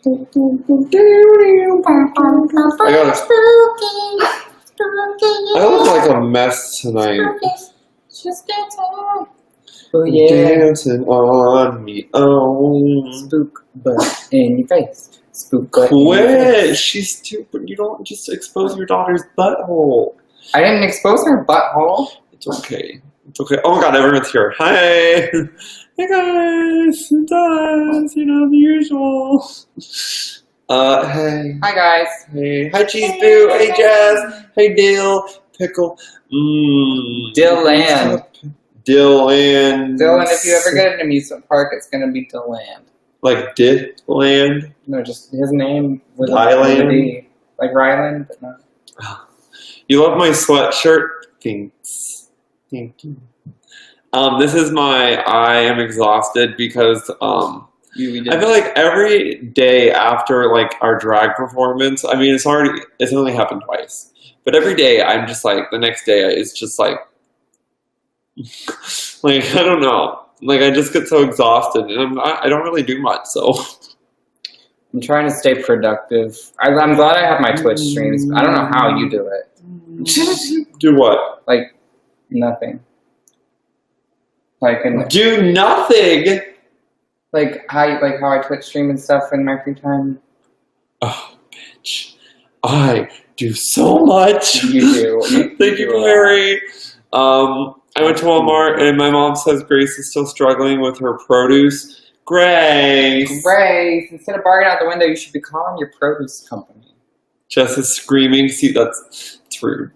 I look like a mess tonight. Oh yeah. Dancing on me. Oh. Spook butt in your face. Spook butt in your Quit! face. She's stupid. You don't just expose your daughter's butthole. I didn't expose her butthole. It's okay. It's okay. Oh my god, everyone's here. Hi! Hey guys! It does, you know, the usual. Hey. Hi guys. Hey. Hi, Cheese Boo. Hey, Jazz. Hey, Dill. Pickle. Dylan. Dylan. Dylan, if you ever get an amusement park, it's gonna be Dylan. Like Dylan? No, just his name with Ryland? a D. Like Ryland, but no. You love my sweatshirt? Thanks. Thank you. This is I am exhausted because I feel like every day after like our drag performance, I mean it's only happened twice. But every day I'm just like the next day it's just like I don't know. Like I just get so exhausted and I don't really do much, so I'm trying to stay productive. I'm glad I have my Twitch streams. I don't know how you do it. do what? Like nothing. Do nothing. Like how I Twitch stream and stuff in my free time. Oh, bitch! I do so much. You do. Thank you, Mary. I went to Walmart and my mom says Grace is still struggling with her produce. Grace. Grace, instead of bargaining out the window, you should be calling your produce company. Jess is screaming. See, it's rude.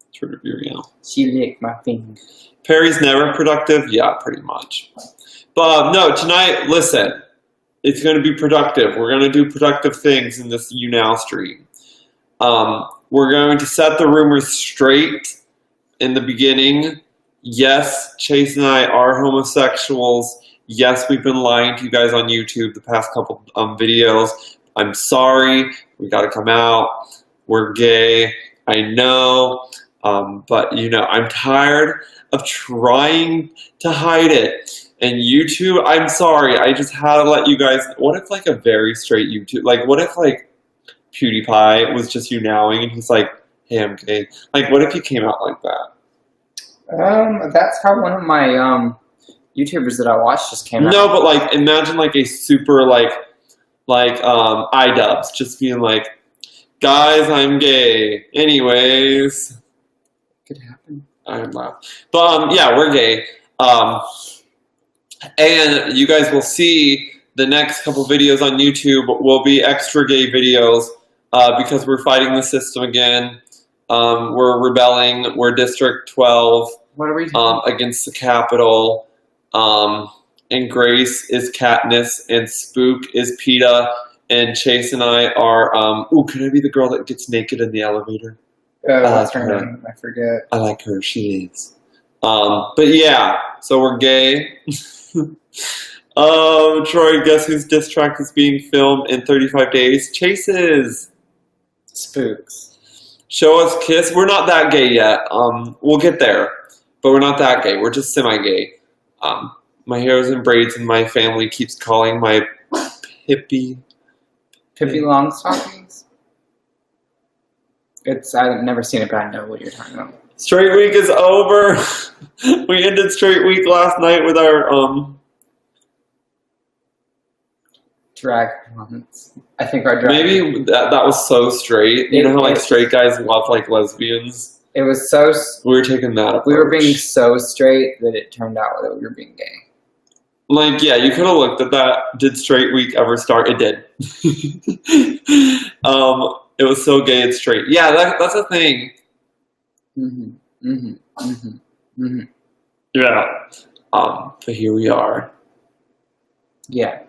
It's rude of you, you know. She licked my finger. Perry's never productive? Yeah, pretty much. But no, tonight, listen, it's going to be productive. We're going to do productive things in this Younow stream. We're going to set the rumors straight in the beginning. Yes, Chase and I are homosexuals. Yes, we've been lying to you guys on YouTube the past couple videos. I'm sorry. We got to come out. We're gay. I know. But, you know, I'm tired of trying to hide it. And YouTube, I'm sorry, I just had to let you guys, what if like a very straight YouTube, like what if like PewDiePie was just Younowing and he's like, hey, I'm gay. Like what if he came out like that? That's how one of my YouTubers that I watched just came out. No, but like imagine like a super like iDubbbz just being like, guys, I'm gay. Anyways. Could happen. I'm laughing. But yeah, we're gay. And you guys will see the next couple videos on YouTube will be extra gay videos because we're fighting the system again. We're rebelling. We're District 12 what are we doing? Against the Capitol. And Grace is Katniss and Spook is PETA. And Chase and I are, can I be the girl that gets naked in the elevator? What's her name? I forget. I like her. She is. But yeah, so we're gay. Troy, guess whose diss track is being filmed in 35 days? Chase's. Spooks. Show us kiss. We're not that gay yet. We'll get there, but we're not that gay. We're just semi-gay. My hair is in braids, and my family keeps calling my Pippi Longstockings. I've never seen it, but I know what you're talking about. Straight week is over. We ended straight week last night with our drag performance. I think our drag. Maybe that was so straight. You know how like straight guys love like lesbians. It was so. We were taking that approach. We were being so straight that it turned out that we were being gay. Like yeah, you could have looked at that. Did straight week ever start? It did. It was so gay and straight. Yeah, that's a thing. Yeah. But here we are. Yeah.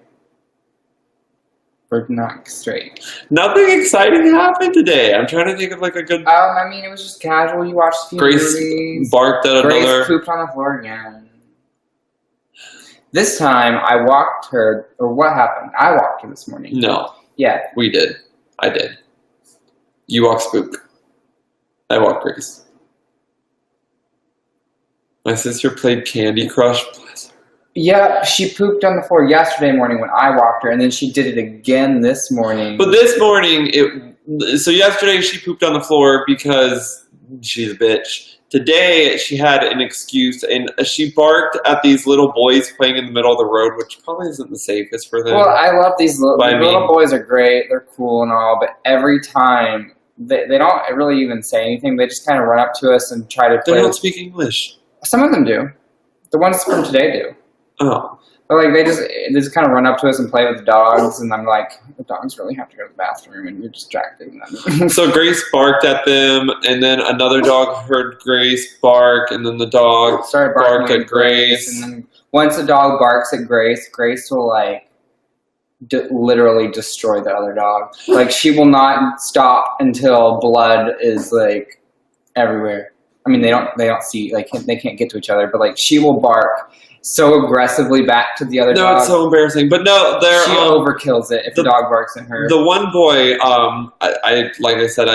We're not straight. Nothing exciting happened today. I'm trying to think of like a good. I mean, it was just casual. You watched a few Grace movies. Barked at Grace another. pooped on the floor again. This time, I walked her. Or what happened? I walked her this morning. No. Yeah. We did. I did. You walk Spook. I walk Grace. My sister played Candy Crush. Bless her. Yeah, she pooped on the floor yesterday morning when I walked her, and then she did it again this morning. But this morning, so yesterday she pooped on the floor because she's a bitch. Today she had an excuse, and she barked at these little boys playing in the middle of the road, which probably isn't the safest for them. Well, I love these little boys are great. They're cool and all, but every time they don't really even say anything. They just kind of run up to us and try to play. They don't speak English. Some of them do. The ones from today do. Oh. But like they just kind of run up to us and play with the dogs, and I'm like, the dogs really have to go to the bathroom, and you're distracting them. So Grace barked at them, and then another dog heard Grace bark, and then the dog started barked at Grace. And then once a dog barks at Grace, Grace will like literally destroy the other dog. Like she will not stop until blood is like everywhere. I mean, they don't see, like they can't get to each other, but like she will bark so aggressively back to the other dog. No, it's so embarrassing. But no, she overkills it if the dog barks at her. The one boy, I like I said,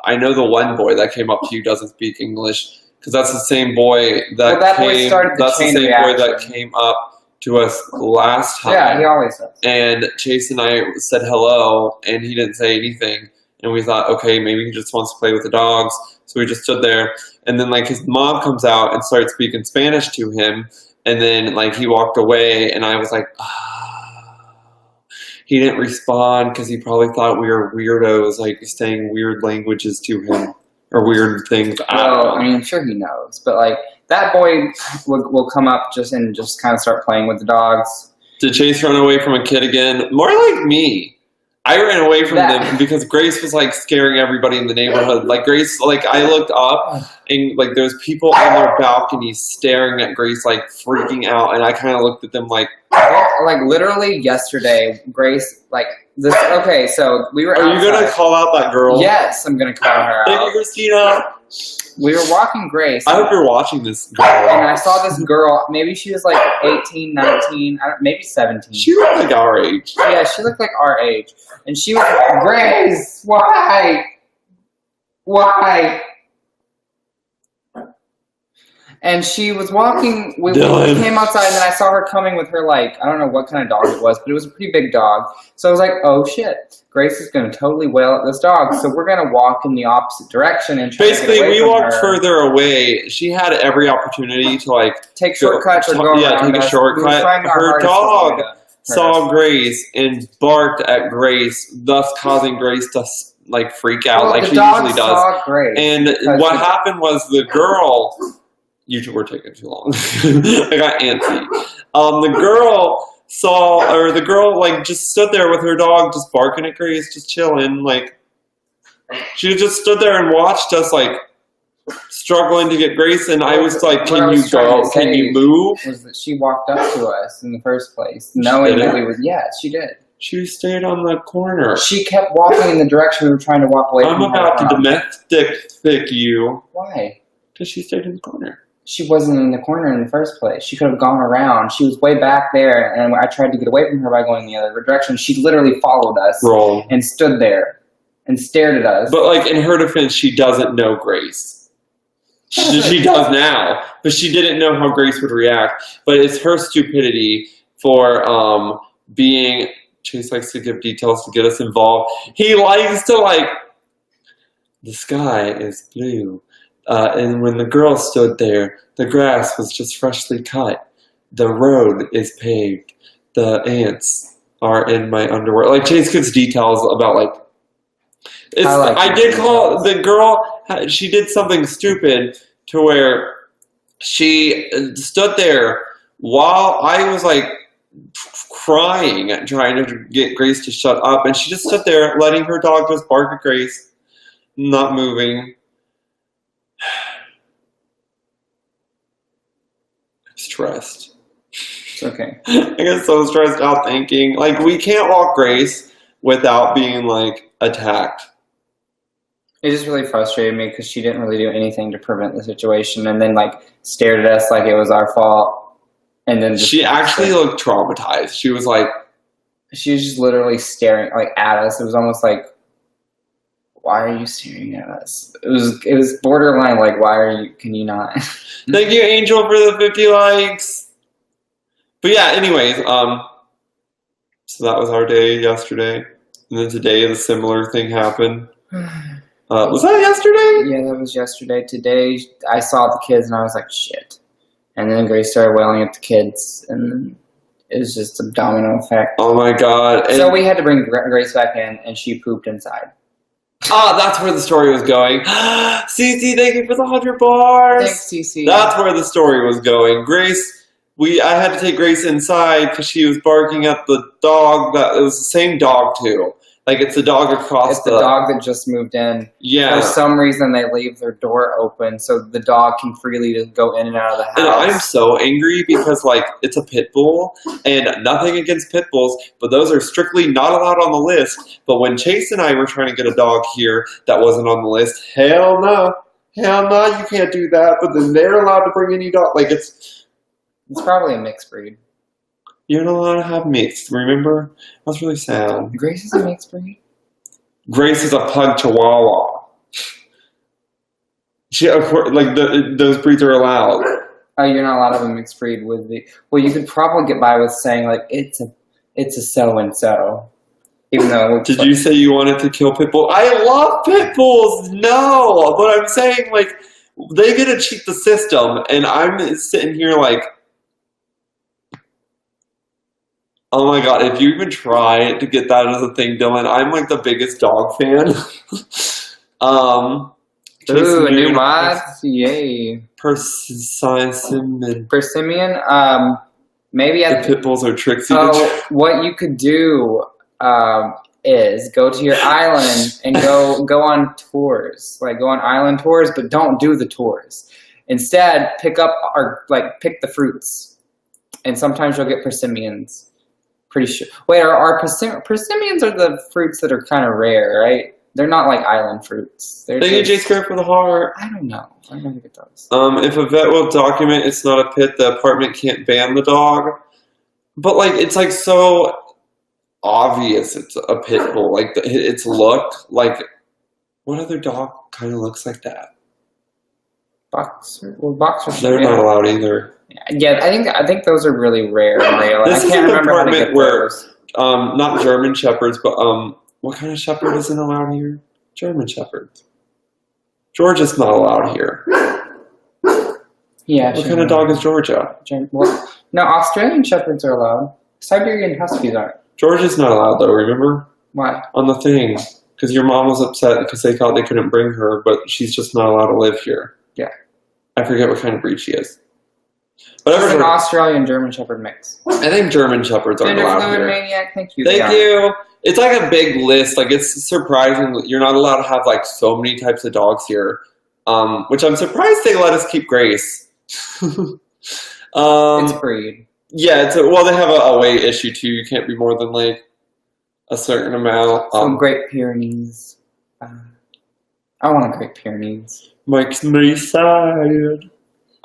I know the one boy that came up to you doesn't speak English because that's the same boy that came. That's the same boy that came up to us last time. Yeah, he always does. And Chase and I said hello, and he didn't say anything. And we thought, okay, maybe he just wants to play with the dogs. So we just stood there. And then like his mom comes out and starts speaking Spanish to him. And then, like, he walked away, and I was like, oh. He didn't respond because he probably thought we were weirdos, like, saying weird languages to him, or weird things. I mean, I'm sure he knows. But, like, that boy will come up and just kind of start playing with the dogs. Did Chase run away from a kid again? More like me. I ran away from them because Grace was, like, scaring everybody in the neighborhood. Like, Grace, like, I looked up, and, like, there's people on their balconies staring at Grace, like, freaking out, and I kind of looked at them like... Like, literally yesterday, Grace, like, this... Okay, so we were outside. Are you going to call out that girl? Yes, I'm going to call her out. Thank you, Christina. We were walking Grace. I hope you're watching this girl. And I saw this girl, maybe she was like 18, 19, maybe 17. She looked like our age. Yeah, she looked like our age. And she was like, Grace, why? Why? And she was walking, we came outside, and then I saw her coming with her, like, I don't know what kind of dog it was, but it was a pretty big dog. So I was like, oh shit, Grace is going to totally wail at this dog, so we're going to walk in the opposite direction and try Basically, to get away we from walked her. Further away. She had every opportunity to, like... Take shortcuts or go around. Yeah, take a shortcut. Her dog saw Grace and barked at Grace, thus causing Grace to, like, freak out like she usually does. Saw Grace and what happened was the girl... You two were taking too long. I got antsy. The girl, like, just stood there with her dog, just barking at Grace, just chilling. Like, she just stood there and watched us, like, struggling to get Grace. And I was like, can you go? Can you move? Was that she walked up to us in the first place, knowing that we were. Yeah, she did. She stayed on the corner. She kept walking in the direction we were trying to walk away from. I'm about to domestic you. Why? Because she stayed in the corner. She wasn't in the corner in the first place. She could have gone around. She was way back there, and I tried to get away from her by going the other direction. She literally followed us and stood there and stared at us. But, like, in her defense, she doesn't know Grace. She does now, but she didn't know how Grace would react. But it's her stupidity for being... Chase likes to give details to get us involved. He likes to, like... The sky is blue. And when the girl stood there, the grass was just freshly cut. The road is paved. The ants are in my underwear. Like, Chase gives details about, like... I did call the girl... She did something stupid to where she stood there while I was, like, crying and trying to get Grace to shut up. And she just stood there letting her dog just bark at Grace, not moving. Stressed. It's okay. I get so stressed out thinking, like, we can't walk Grace without being, like, attacked. It just really frustrated me because she didn't really do anything to prevent the situation, and then, like, stared at us like it was our fault. And then she actually looked traumatized. She was like, she was just literally staring, like, at us. It was almost like, why are you staring at us? It was borderline like, can you not? Thank you, Angel, for the 50 likes. But yeah, anyways, so that was our day yesterday. And then today, the similar thing happened. Was that yesterday? Yeah, that was yesterday. Today, I saw the kids and I was like, shit. And then Grace started wailing at the kids, and it was just a domino effect. Oh my god. So we had to bring Grace back in, and she pooped inside. Ah, that's where the story was going. Cece, thank you for the 100 bars. Thanks, Cece. That's where the story was going. Grace, I had to take Grace inside because she was barking at the dog. It was the same dog too. Like it's the dog across It's the dog that just moved in. Yeah. For some reason, they leave their door open so the dog can freely go in and out of the house. And I'm so angry because, like, it's a pit bull, and nothing against pit bulls, but those are strictly not allowed on the list. But when Chase and I were trying to get a dog here that wasn't on the list, hell no. Hell no, you can't do that. But then they're allowed to bring any dog. Like, It's probably a mixed breed. you're not allowed to have mixed, remember? That's really sad. Grace is a mixed breed? Grace is a pug chihuahua. Of course, like, those breeds are allowed. Oh, you're not allowed to have a mixed breed with the... Well, you could probably get by with saying, like, it's a so-and-so. Even though... Did you say you wanted to kill pit bulls? I love pit bulls! No! But I'm saying, like, they get to cheat the system, and I'm sitting here like... Oh my god, if you even try to get that as a thing, Dylan, I'm like the biggest dog fan. Ooh, a new mod? Yay. Persimmon. Persimmon? Maybe The pit bulls are tricksy. Oh, what you could do is go to your island and go on tours. Like, go on island tours, but don't do the tours. Instead, pick the fruits. And sometimes you'll get persimmons. Pretty sure. Wait, are persimmons are the fruits that are kind of rare, right? They're not like island fruits. Thank you, J Square, for the heart. I don't know. I'm gonna get those. If a vet will document it's not a pit, the apartment can't ban the dog. But like, it's like so obvious it's a pit bull. Like its look. Like, what other dog kind of looks like that? Boxer. Well, boxers. They're not allowed either. Yeah, I think those are really rare and real. This I is can't an remember how to apartment get where those. not German shepherds, but what kind of shepherd isn't allowed here? German shepherds. Georgia's not allowed here. Yeah. What kind of dog is Georgia? Well, no, Australian shepherds are allowed. Siberian huskies aren't. Georgia's not allowed though. Remember? Why? On the thing, because your mom was upset because they thought they couldn't bring her, but she's just not allowed to live here. Yeah. I forget what kind of breed she is. But It's an Australian German shepherd mix. I think German shepherds aren't Gender allowed fluid here. maniac, thank you. Thank you. It's like a big list. Like, it's surprising that you're not allowed to have like so many types of dogs here. Which I'm surprised they let us keep Grace. It's breed. Yeah, well, they have a weight issue too. You can't be more than like a certain amount. Great Pyrenees. I want a Great Pyrenees. Makes me sad.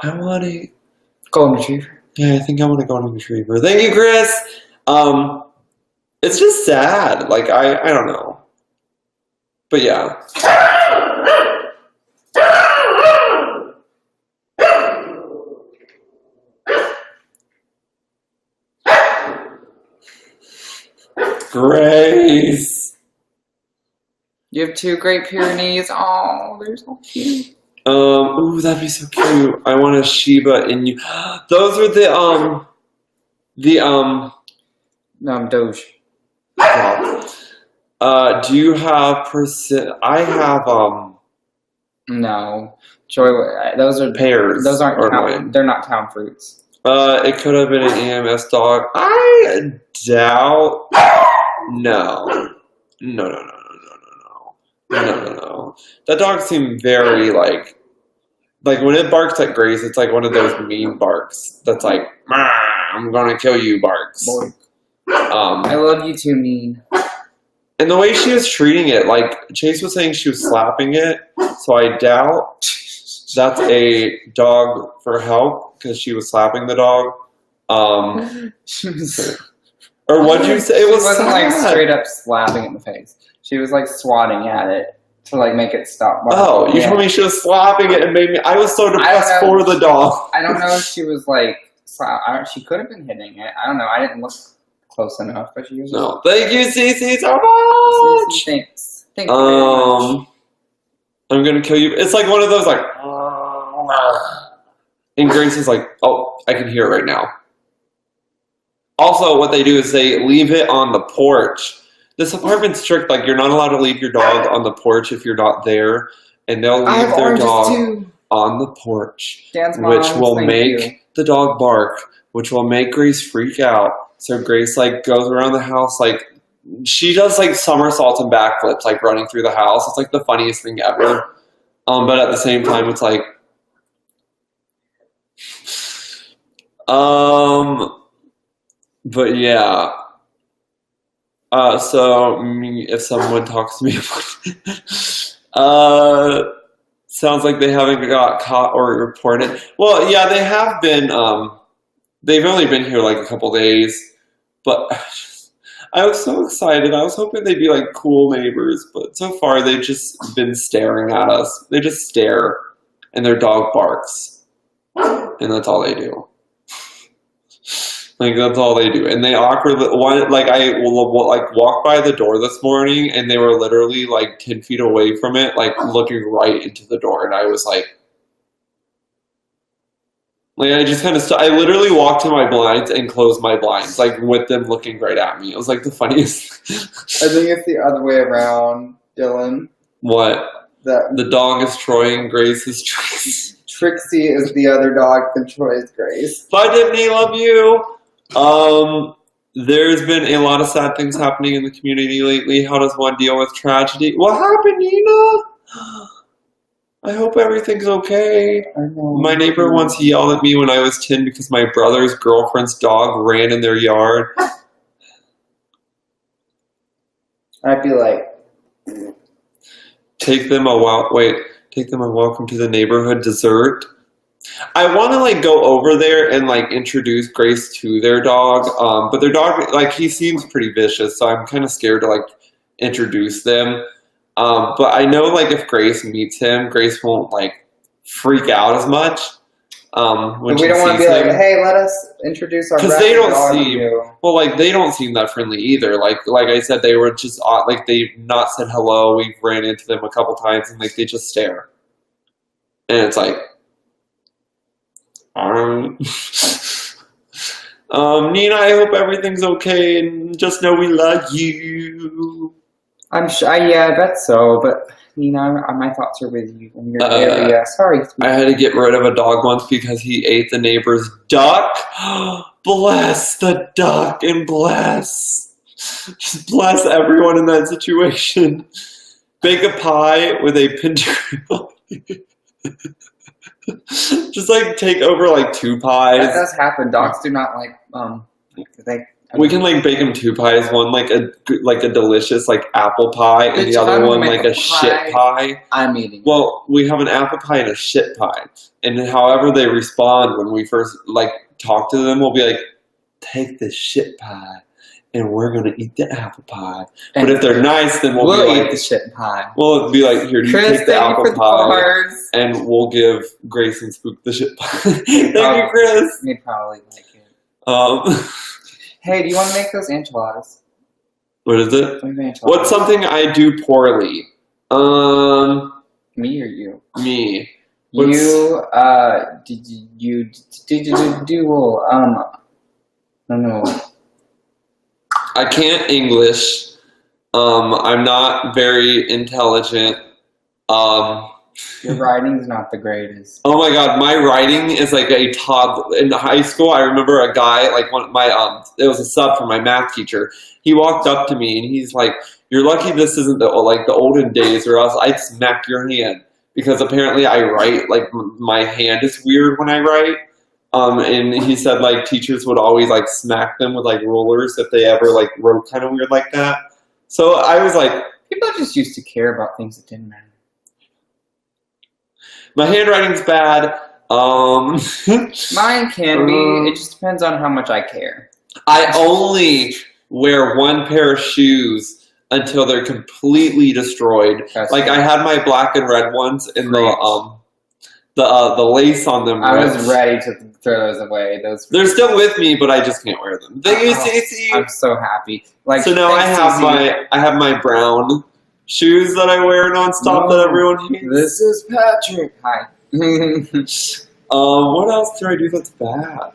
I want a Golden Retriever. Yeah, I think I want a golden retriever. Thank you, Chris. It's just sad. Like I don't know. But yeah. Grace. You have 2 Great Pyrenees. Oh, they're so cute. Ooh, that'd be so cute. I want a Shiba Inu. Those are Doge. Do you have I have No, Joy. Those are pears. Those aren't or town. mine. They're not town fruits. It could have been an EMS dog. I doubt. No. That dog seemed very like when it barks at Grace, it's like one of those mean barks. That's like, I'm gonna kill you barks. Boy. I love you too, mean. And the way she was treating it, like Chase was saying she was slapping it, so I doubt that's a dog for help because she was slapping the dog. Or what'd you say? It was She wasn't sad. like straight up slapping it in the face. She was like swatting at it to like make it stop. Oh, you Yeah. told me she was slapping it and made me. I was so depressed know. for the dog. I don't know if she was like She could have been hitting it. I don't know. I didn't look close enough, but she was. No. Thank you, Cece, so much! Thanks. Thank you very much. I'm gonna kill you. It's like one of those, like... And Grace is like, oh, I can hear it right now. Also, what they do is they leave it on the porch. This apartment's strict. Like, you're not allowed to leave your dog on the porch if you're not there. And they'll leave their dog on the porch, which will make the dog bark, which will make Grace freak out. So Grace, like, goes around the house, like, she does, like, somersaults and backflips, like, running through the house. It's, like, the funniest thing ever. But at the same time, it's, like... But yeah. So if someone talks to me, sounds like they haven't got caught or reported. Well, yeah, they have been. They've only been here like a couple days, but I was so excited. I was hoping they'd be like cool neighbors, but so far they've just been staring at us. They just stare, and their dog barks, and that's all they do. Like, that's all they do. And they awkwardly, I walked by the door this morning, and they were literally, like, 10 feet away from it, like, looking right into the door. And I was like, I just kind of, I literally walked to my blinds and closed my blinds, like, with them looking right at me. It was, like, the funniest. I think it's the other way around, Dylan. What? The dog is Troy and Grace is Trixie. Trixie is the other dog, and Troy is Grace. Bye, Tiffany. Love you. There's been a lot of sad things happening in the community lately. How does one deal with tragedy? What happened, Nina? I hope everything's okay. My neighbor once yelled at me when I was 10 because my brother's girlfriend's dog ran in their yard. I'd be like... Take them a welcome to the neighborhood dessert. I want to, like, go over there and, like, introduce Grace to their dog, but their dog, like, he seems pretty vicious, so I'm kind of scared to, like, introduce them, but I know, like, if Grace meets him, Grace won't, like, freak out as much, when we don't want to be like, hey, let us introduce our dog. Because they don't seem, well, like, they don't seem that friendly either, like I said, they were just, like, they've not said hello, we've ran into them a couple times, and, like, they just stare, and it's like, Nina, I hope everything's okay, and just know we love you. I'm sure, yeah, I bet so, but Nina, my thoughts are with you in your area. Sorry. I had to get rid of a dog once because he ate the neighbor's duck. Bless the duck and just bless everyone in that situation. Bake a pie with a pentagram. Just like take over like 2 pies. That does happen. Dogs do not like we can like bake them 2 pies. One like a delicious like apple pie, and the other one like a shit pie. I'm eating. Well, we have an apple pie and a shit pie, and however they respond when we first like talk to them, we'll be like, "Take this shit pie, and we're gonna eat the apple pie." And but if they're nice, then we'll be like, eat the shit pie. We'll be like, "Here, you take the apple pie, and we'll give Grace and Spook the shit pie." Thank you, Chris. They'd probably like it. Hey, do you want to make those enchiladas? What is it? What's something I do poorly? Me or you? Me. You did you do I don't know. I can't English. I'm not very intelligent. Your writing's not the greatest. Oh my god, my writing is like a toddler. In high school, I remember a guy, like it was a sub from my math teacher. He walked up to me and he's like, "You're lucky this isn't the olden days, or else I'd smack your hand." Because apparently I write, like my hand is weird when I write. And he said like teachers would always like smack them with like rulers if they ever like wrote kind of weird like that. So I was like, people just used to care about things that didn't matter. My handwriting's bad. Mine can be. It just depends on how much I care. I only wear 1 pair of shoes until they're completely destroyed. That's like right. I had my black and red ones in the the lace on them. I was ready to throw those away. They're still with me, but I just can't wear them. I'm so happy. Like, so now I have my brown shoes that I wear nonstop that everyone hates. This is Patrick. Hi. What else do I do that's bad?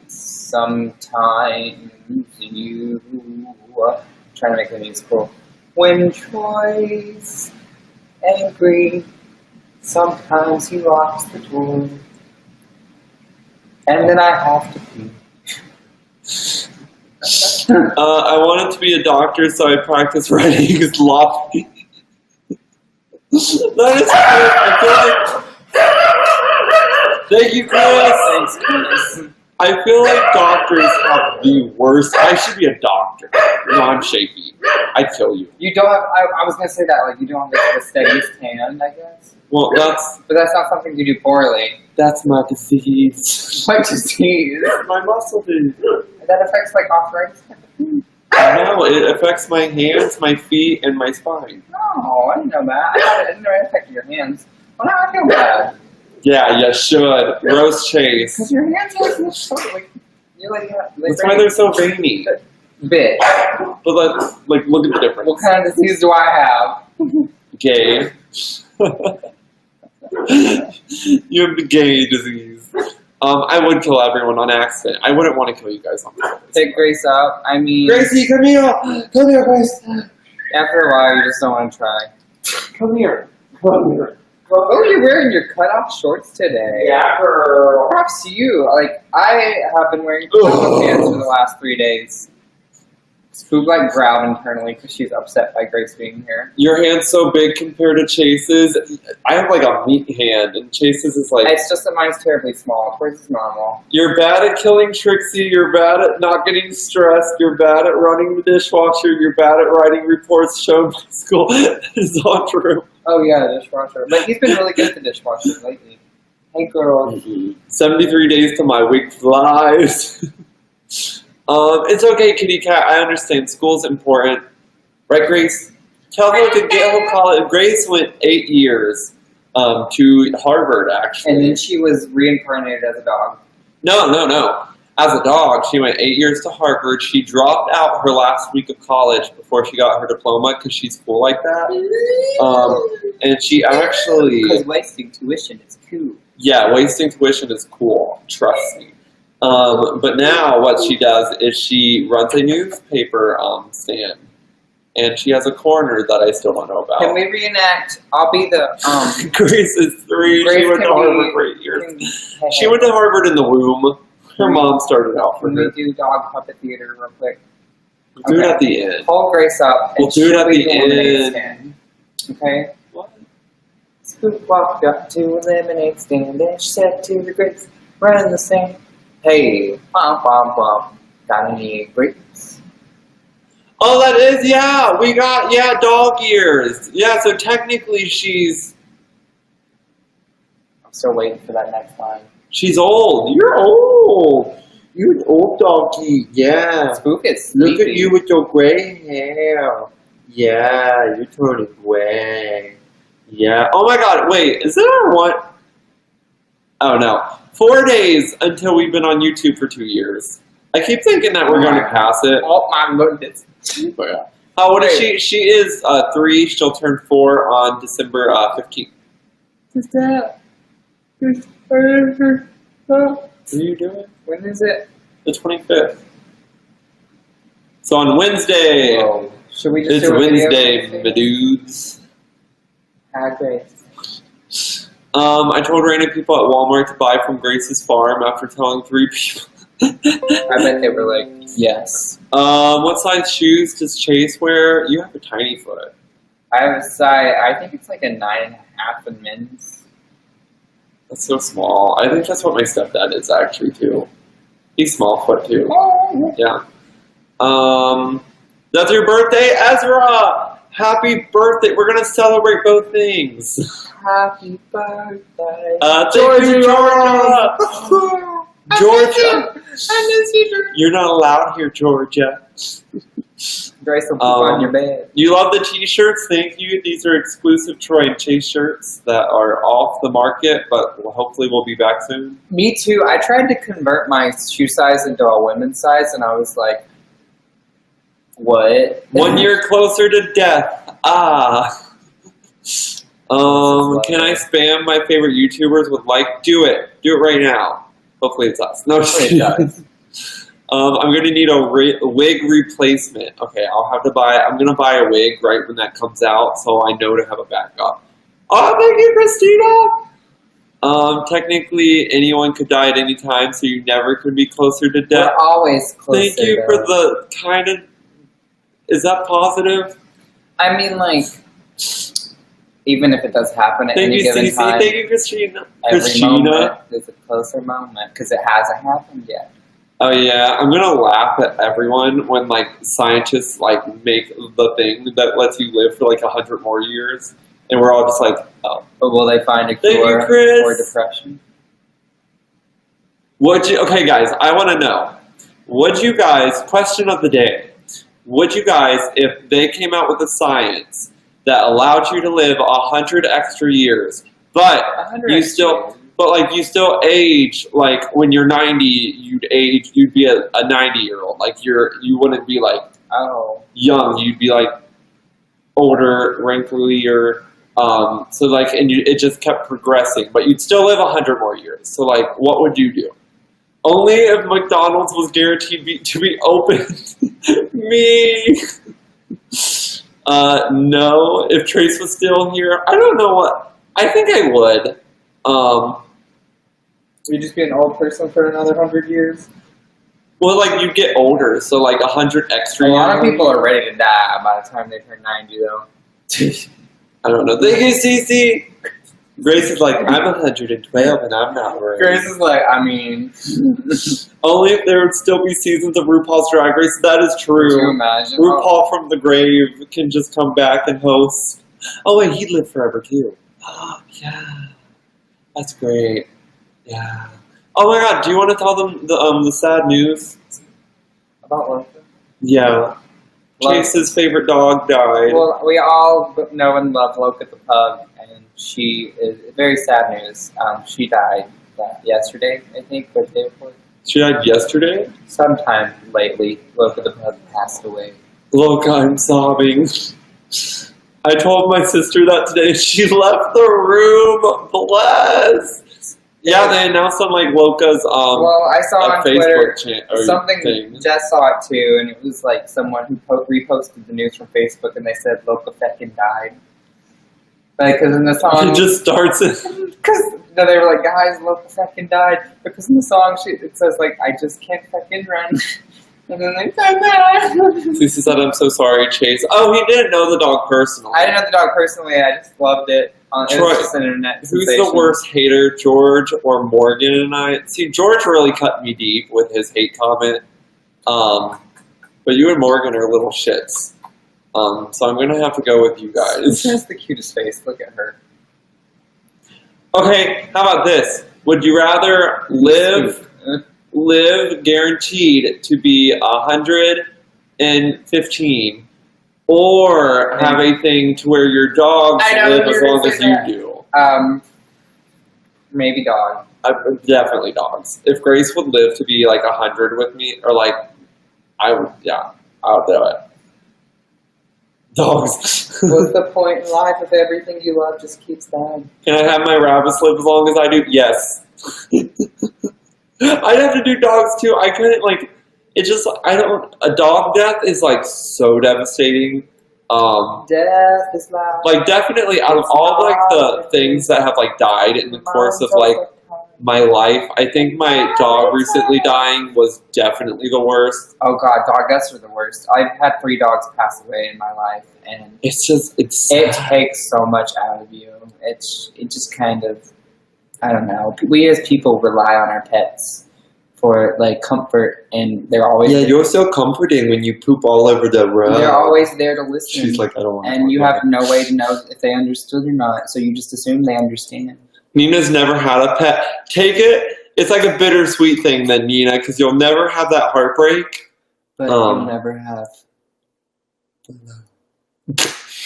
Sometimes you trying to make the musical. When Troy's angry, sometimes he locks the door, and then I have to pee. I wanted to be a doctor, so I practice writing sloppy. That is good. I feel like. Thank you, Chris. Thanks, Chris. I feel like doctors have the worst. I should be a doctor. No, I'm shaky. I'd kill you. You don't have. I was gonna say that. Like, you don't have the steadiest hand, I guess. Well, But that's not something you do poorly. that's my disease. What disease? My muscle disease. That affects like arthritis. No, it affects my hands, my feet, and my spine. No, I didn't know that. I didn't know it affected your hands. Well, now I feel bad. Yeah, you should. Roast Chase. Because your hands are so like you like. That's why they're so veiny. Bitch. But like, look at the difference. What kind of disease do I have? Gay. You have the gay disease. I would kill everyone on accident. I wouldn't want to kill you guys on purpose. Pick Grace up. I mean, Gracie, come here! Come here, Grace! after a while, you just don't want to try. Come here. Come here. Oh, you're wearing your cutoff shorts today. Yeah, girl. Props to you. Like, I have been wearing pajama pants for the last 3 days. Spook like growled internally because she's upset by Grace being here. Your hand's so big compared to Chase's. I have like a meat hand, and Chase's is like... It's just that mine's terribly small. Yours is normal. You're bad at killing Trixie, you're bad at not getting stressed, you're bad at running the dishwasher, you're bad at writing reports shown by school. It's all true. Oh yeah, the dishwasher. But he's been really good at the dishwasher lately. Hey girl. 73 days till my week flies. It's okay, kitty cat. I understand. School's important. Right, Grace? Tell her to get her college. Grace went 8 years to Harvard, actually. And then she was reincarnated as a dog. No. As a dog, she went 8 years to Harvard. She dropped out her last week of college before she got her diploma because she's cool like that. And she actually... Because wasting tuition is cool. Yeah, wasting tuition is cool. Trust me. But now what she does is she runs a newspaper stand. And she has a corner that I still don't know about. Can we reenact? I'll be the... Grace is 3. Grace she went to Harvard for 8 years. She went to Harvard in the womb. Her mom started out for Can her. we do dog puppet theater real quick? We'll do it at the end. Hold Grace up. We'll do it at the lemonade end. stand. Okay? What? Spook walked up to a lemonade stand and she said to the Grace, run the sand. Hey, bum, got any grapes? Oh, that is, yeah. We got, dog ears. Yeah, so technically she's I'm still waiting for that next line. old. You're old. You're an old doggy. Yeah. Spook is sleepy. Look at you with your gray hair. Yeah, you're turning gray. Yeah. Oh my god, wait, is that our one? Oh no. 4 days until we've been on YouTube for 2 years. I keep thinking that we're going to pass it. Oh my goodness. But yeah. How old is she? She is 3. She'll turn 4 on December 15th. What are you doing? When is it? The 25th. So on Wednesday. Oh. Should we just It's do a video Wednesday, for my dudes. Hi, Grace. I told random people at Walmart to buy from Grace's farm after telling 3 people. I bet they were like, yes. What size shoes does Chase wear? You have a tiny foot. I have a size, I think it's like a 9.5 in men's. That's so small. I think that's what my stepdad is actually too. He's small foot too. Oh. Yeah. That's your birthday, Ezra! Happy birthday! We're gonna celebrate both things. Happy birthday. Georgia! Georgia! I miss you, Georgia. You're not allowed here, Georgia. Grace will poop on your bed. You love the t-shirts? Thank you. These are exclusive Troy and Chase shirts that are off the market, but hopefully we'll be back soon. Me too. I tried to convert my shoe size into a women's size, and I was like, what? 1 year closer to death. Can I spam my favorite YouTubers with like? Do it. Do it right now. Hopefully it's us. No, just kidding. I'm going to need a wig replacement. Okay, I'm going to buy a wig right when that comes out so I know to have a backup. Oh, thank you, Christina! Technically, anyone could die at any time, so you never could be closer to death. We're always closer. Thank you for the kind of... Is that positive? I mean, like, even if it does happen at any given time. Thank you, Christina. Every moment is a closer moment, because it hasn't happened yet. Oh yeah, I'm gonna laugh at everyone when like scientists like make the thing that lets you live for like 100 more years, and we're all just like, oh. But will they find a cure for depression? Okay, guys, I want to know. Question of the day: would you guys, if they came out with a science that allowed you to live 100 extra years, but you still age, like when you're 90, you'd be a 90-year-old. Like you wouldn't be like young, you'd be like older, wrinklier. So like, it just kept progressing, but you'd still live 100 more years. So like, what would you do? Only if McDonald's was guaranteed to be open. Me. No. If Trace was still here, I don't know what. I think I would. You'd just be an old person for another 100 years? Well, like, you get older, so like 100 extra years. A lot of people are ready to die by the time they turn 90, though. I don't know. Thank you, Cece. Grace is like, I'm 112 and I'm not worried. Grace is like, I mean... Only if there would still be seasons of RuPaul's Drag Race. That is true. Can you imagine? RuPaul from the grave can just come back and host. Oh, wait, he'd live forever, too. Oh, yeah. That's great. Yeah. Oh my God! Do you want to tell them the sad news about what? Yeah. Chase's favorite dog died. Well, we all know and love Loca the pug, and she is very sad news. She died yesterday, I think, or the day before. She died yesterday? Sometime lately, Loca the pug passed away. Loca, I'm sobbing. I told my sister that today. She left the room. Bless. Yeah, they announced on like Loca's well, I saw on Facebook Twitter something. Jess saw it too, and it was like someone who reposted the news from Facebook, and they said Loca feckin' died. Like, because in the song, it just starts it. Because they were like, guys, Loca feckin' died. Because in the song, it says like, I just can't feckin' run. And then they said that. Cece said, I'm so sorry, Chase. Oh, he didn't know the dog personally. I didn't know the dog personally. I just loved it. It was just an internet Who's sensation. the worst hater, George or Morgan and I? See, George really cut me deep with his hate comment. But you and Morgan are little shits. So I'm going to have to go with you guys. She has the cutest face. Look at her. Okay, how about this? Would you rather live guaranteed to be 115 or have a thing to where your dogs live as long as you do? Maybe dog. Definitely dogs. If Grace would live to be like 100 with me, or like, I would do it. Dogs. What's the point in life if everything you love just keeps dying? Can I have my rabbits live as long as I do? Yes. I'd have to do dogs too. I couldn't like. It just a dog death is like so devastating. Death is loud. Like definitely out of all like the things that have like died in the course of like my life, I think my dog recently dying was definitely the worst. Oh God, dog deaths are the worst. I've had 3 dogs pass away in my life, and it takes so much out of you. It just kind of, I don't know. We as people rely on our pets for like comfort, and they're always you're so comforting when you poop all over the road. They're always there to listen. She's like, I don't want to. And you have no way to know if they understood or not, so you just assume they understand. Nina's never had a pet. Take it. It's like a bittersweet thing then, Nina, because you'll never have that heartbreak. But you'll never have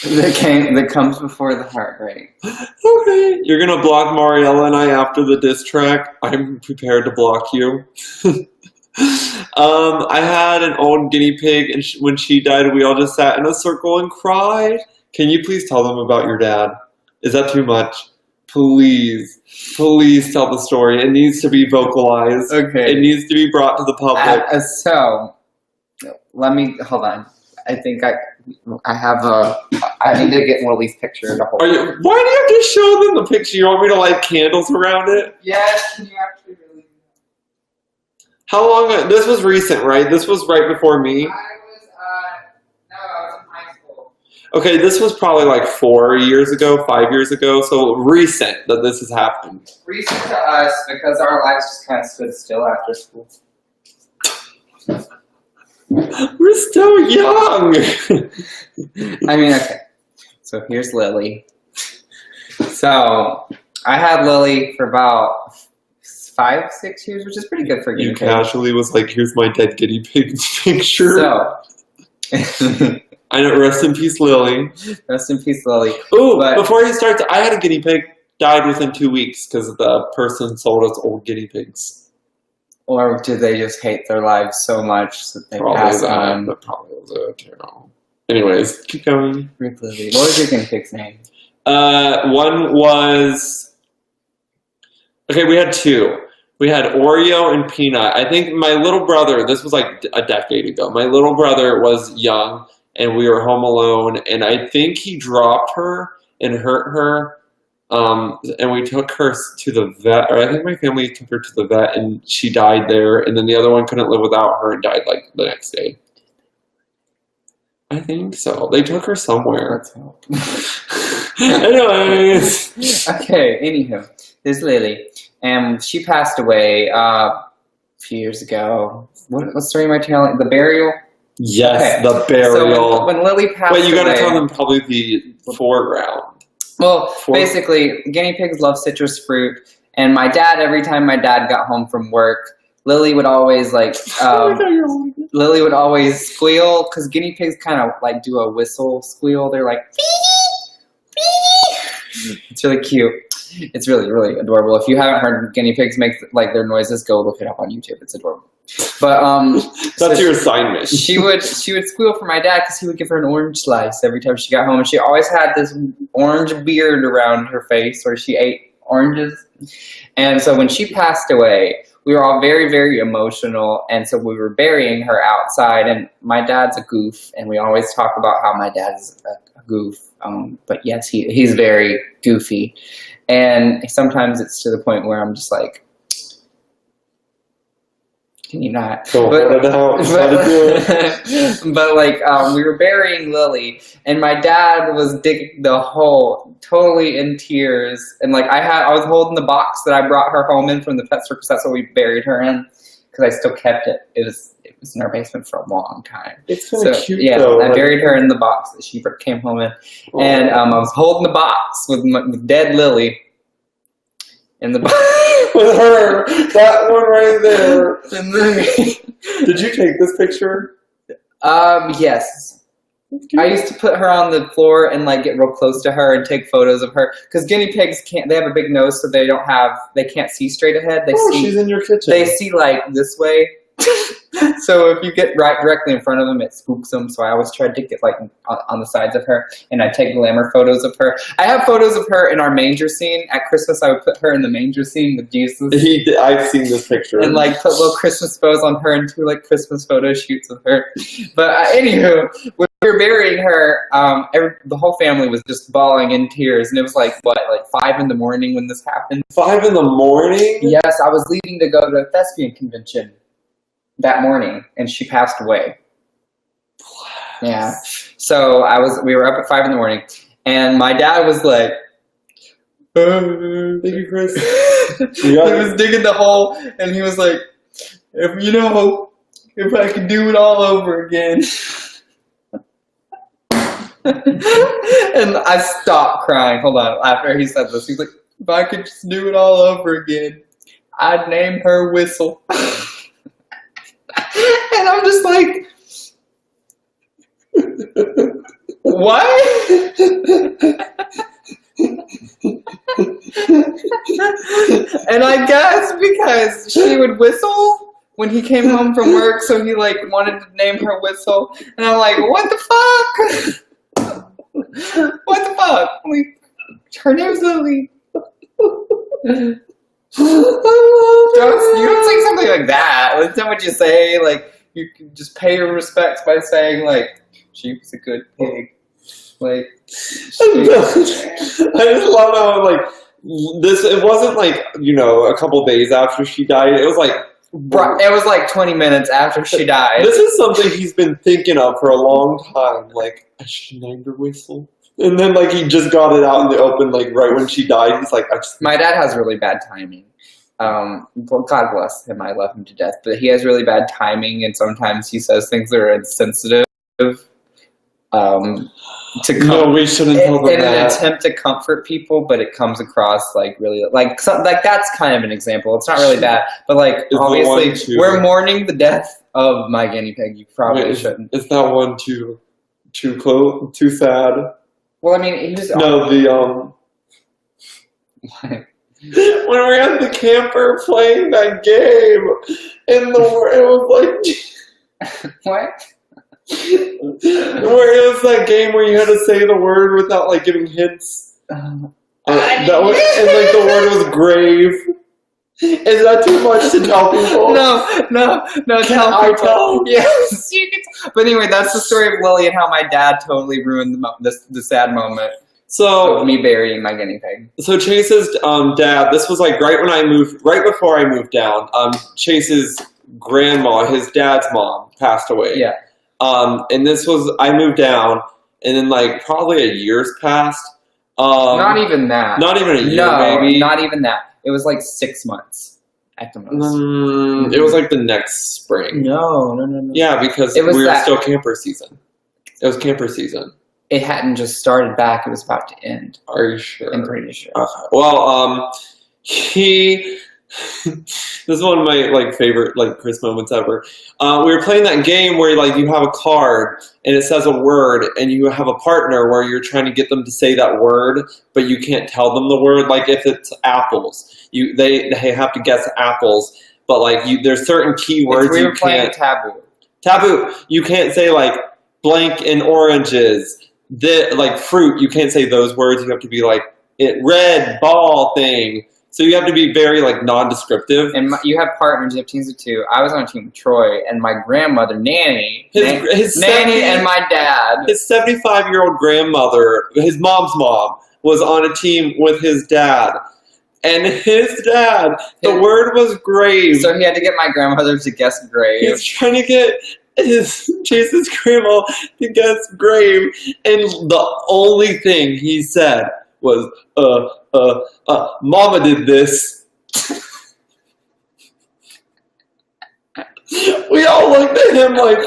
That comes before the heartbreak. Okay. You're gonna block Mariella and I after the diss track. I'm prepared to block you. I had an old guinea pig, and when she died, we all just sat in a circle and cried. Can you please tell them about your dad? Is that too much? Please tell the story. It needs to be vocalized. Okay. It needs to be brought to the public. So, let me hold on. I think I have a. I need to get Lily's picture to hold. Why do you have to show them the picture? You want me to light candles around it? Yes, can you actually really? How long? This was recent, right? This was right before me. I was in high school. Okay, this was probably like 4 years ago, 5 years ago. So recent that this has happened. Recent to us because our lives just kind of stood still after school. We're still young. I mean, okay. So here's Lily. So I had Lily for about 5-6 years, which is pretty good for a guinea You pig. casually was like, "Here's my dead guinea pig picture." So I know. Rest in peace, Lily. rest in peace, Lily. Ooh, But- before you start, I had a guinea pig died within 2 weeks because the person sold us old guinea pigs. Or do they just hate their lives so much that they Probably pass that. on? That probably was it. You know. Anyways, keep going. Rip Lily. What was your guinea pig's name? One was okay. We had two. We had Oreo and Peanut. I think my little brother. This was like a decade ago. My little brother was young, and we were home alone. And I think he dropped her and hurt her. And we took her to the vet, or I think my family took her to the vet, and she died there. And then the other one couldn't live without her and died like the next day. I think so. They took her somewhere. Let's hope. Anyways. Okay, anywho, this is Lily. And she passed away a few years ago. What story am I telling? The burial? Yes, Okay. the burial. So when Lily passed away... Wait, you gotta tell them probably the foreground. Well, basically, guinea pigs love citrus fruit. And my dad, every time my dad got home from work, Lily would always Lily would always squeal because guinea pigs kind of like do a whistle squeal. They're like, it's really cute. It's really, really adorable. If you haven't heard guinea pigs make like their noises, go look it up on YouTube. It's adorable. But That's your assignment. she would squeal for my dad because he would give her an orange slice every time she got home, and she always had this orange beard around her face where she ate oranges. And so when she passed away, we were all very, very emotional, and so we were burying her outside. And my dad's a goof, and we always talk about how my dad's a goof. But yes, he's very goofy, and sometimes it's to the point where I'm just like, can you not? So But like we were burying Lily, and my dad was digging the hole, totally in tears. And like I was holding the box that I brought her home in from the pet store because that's what we buried her in. Because I still kept it. It was in our basement for a long time. It's kind of So, cute, yeah, though. I buried her in the box that she came home in, and I was holding the box with dead Lily in the box. With her, that one right there. And then, Did you take this picture? yes. I used to put her on the floor and like get real close to her and take photos of her because guinea pigs they have a big nose, so they can't see straight ahead. She's in your kitchen. They see like this way. So if you get right directly in front of them, it spooks them. So I always tried to get like on the sides of her, and I take glamour photos of her. I have photos of her in our manger scene at Christmas. I would put her in the manger scene with Jesus. I've seen this picture. And like put little Christmas bows on her and do like Christmas photo shoots with her. But anywho, when we were burying her, the whole family was just bawling in tears, and it was like 5 in the morning when this happened. 5 in the morning? Yes, I was leaving to go to a thespian convention that morning, and she passed away. Yeah. So we were up at 5 in the morning, and my dad was like, Thank you, Chris. he was digging the hole, and he was like, if I could do it all over again. And I stopped crying. Hold on. After he said this, he's like, if I could just do it all over again, I'd name her Whistle. And I'm just like, What? And I guess because she would whistle when he came home from work, so he like wanted to name her Whistle. And I'm like, what the fuck? What the fuck? Like, her name's Lily. You don't say something like that. That's not what you say. Like, you can just pay your respects by saying like, she was a good pig. Like, I just love how like this. It wasn't like a couple days after she died. It was like it was like 20 minutes after she died. This is something he's been thinking of for a long time. Like, I should name her Whistle. And then like he just got it out in the open like right when she died. He's like, My dad has really bad timing. Well, God bless him. I love him to death, but he has really bad timing, and sometimes he says things that are insensitive. No, we shouldn't tell them in an that. attempt to comfort people, but it comes across like really like that's kind of an example. It's not really that, but like obviously we're mourning the death of my guinea pig. You probably shouldn't. Is that one too close? Too sad? Well, I mean, he was when we were at the camper playing that game, and it was like what? Where it was that game where you had to say the word without like giving hints. And like the word was grave. Is that too much to tell people? No. Tell people. Yes, you can. But anyway, that's the story of Lily and how my dad totally ruined the sad moment. So of me burying my guinea pig. So Chase's dad. This was like right before I moved down. Chase's grandma, his dad's mom, passed away. Yeah. And this was, I moved down, and then like probably a year's passed. Not even that. Not even a year, maybe. Not even that. It was like 6 months at the most. It was like the next spring. No. Yeah, because we were still camper season. It was camper season. It hadn't just started back. It was about to end. Are you sure? I'm pretty sure. Well, this is one of my like favorite like Chris moments ever. We were playing that game where like you have a card and it says a word, and you have a partner where you're trying to get them to say that word, but you can't tell them the word. Like if it's apples, they have to guess apples, but like there's certain keywords we were you playing can't. Taboo. You can't say like blank and oranges. Like fruit. You can't say those words. You have to be like red ball thing. So you have to be very like non-descriptive. And you have partners. You have teams of two. I was on a team with Troy, and my grandmother, Nanny, Nanny, and my dad. His 75-year-old grandmother, his mom's mom, was on a team with his dad. And his dad, the word was grave. So he had to get my grandmother to guess grave. He's trying to get Chase's grandma to guess grave, and the only thing he said was, Mama did this. We all looked at him like,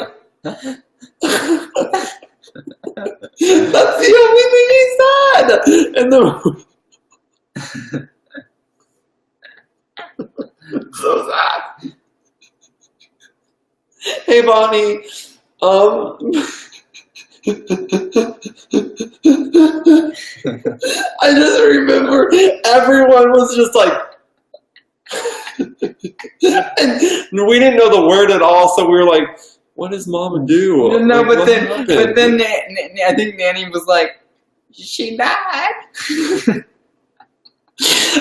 that's the only thing he said. And so sad. Hey, Bonnie. I just remember everyone was just like, and we didn't know the word at all, so we were like, "What does Mama do?" No, like, but then I think Nanny was like, "She died."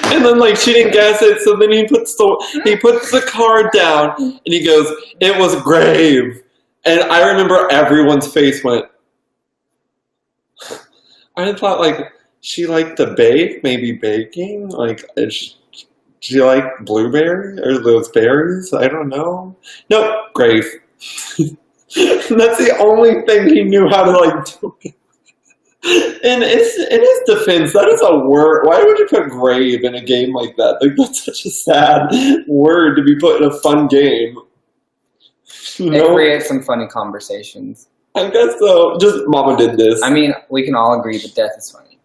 And then like she didn't guess it, so then he puts the card down and he goes, "It was grave." And I remember everyone's face went. I thought like she liked to bake, maybe baking. Like she like blueberry or those berries? I don't know. Nope, grave. That's the only thing he knew how to like do. In his defense, that is a word. Why would you put grave in a game like that? Like that's such a sad word to be put in a fun game. It creates some funny conversations. I guess so. Just Mama did this. I mean, we can all agree that death is funny.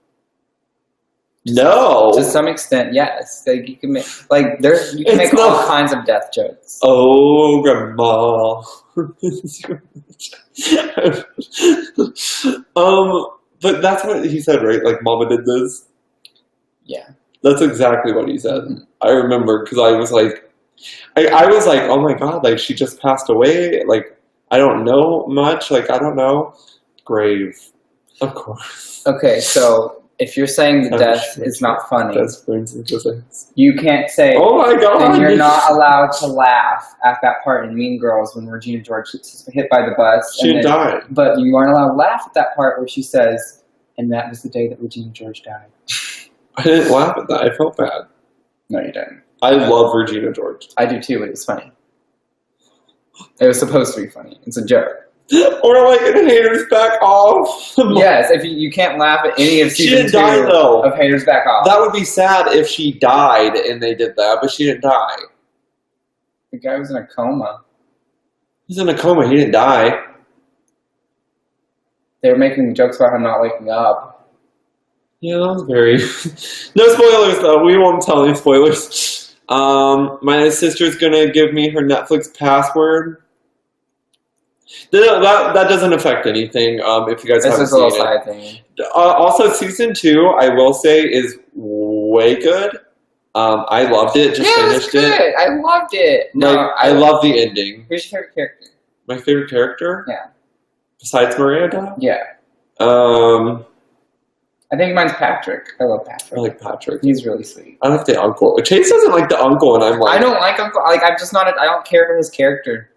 No. To some extent, yes. Like you can make you can It's make all not- kinds of death jokes. Oh, grandma. But that's what he said, right? Like, Mama did this. Yeah. That's exactly what he said. Mhm. I remember because I was like, oh my god, like she just passed away. Like, I don't know much. Like, I don't know. Grave, of course. Okay, so if you're saying the death is not funny, Best friends and cousins. you can't say. Oh my god! Then you're not allowed to laugh at that part in Mean Girls when Regina George gets hit by the bus. She and then- died. But you aren't allowed to laugh at that part where she says, "And that was the day that Regina George died." I didn't laugh at that. I felt bad. No, you didn't. I love Regina George. I do too, but it was funny. It was supposed to be funny. It's a joke. Or like in Haters Back Off. Yes, if you can't laugh at any of She season didn't 2 die, though. of Haters Back Off. That would be sad if she died and they did that, but she didn't die. The guy was in a coma. He's in a coma. He didn't die. They were making jokes about him not waking up. Yeah, that was very... No spoilers, though. We won't tell any spoilers. My sister's going to give me her Netflix password. That doesn't affect anything if you guys This haven't is a little seen it. side thing. Also, season 2, I will say, is way good. I loved it. Just Yeah, it was finished good. it. I loved it. No, Like, I love the ending. Who's your favorite character? My favorite character? Yeah. Besides Miranda? Yeah. I I think mine's Patrick. I love Patrick. like Patrick. He's really sweet. I like the uncle. Chase doesn't like the uncle, and I'm like... I don't like Uncle. Like I'm just not. I don't care for his character.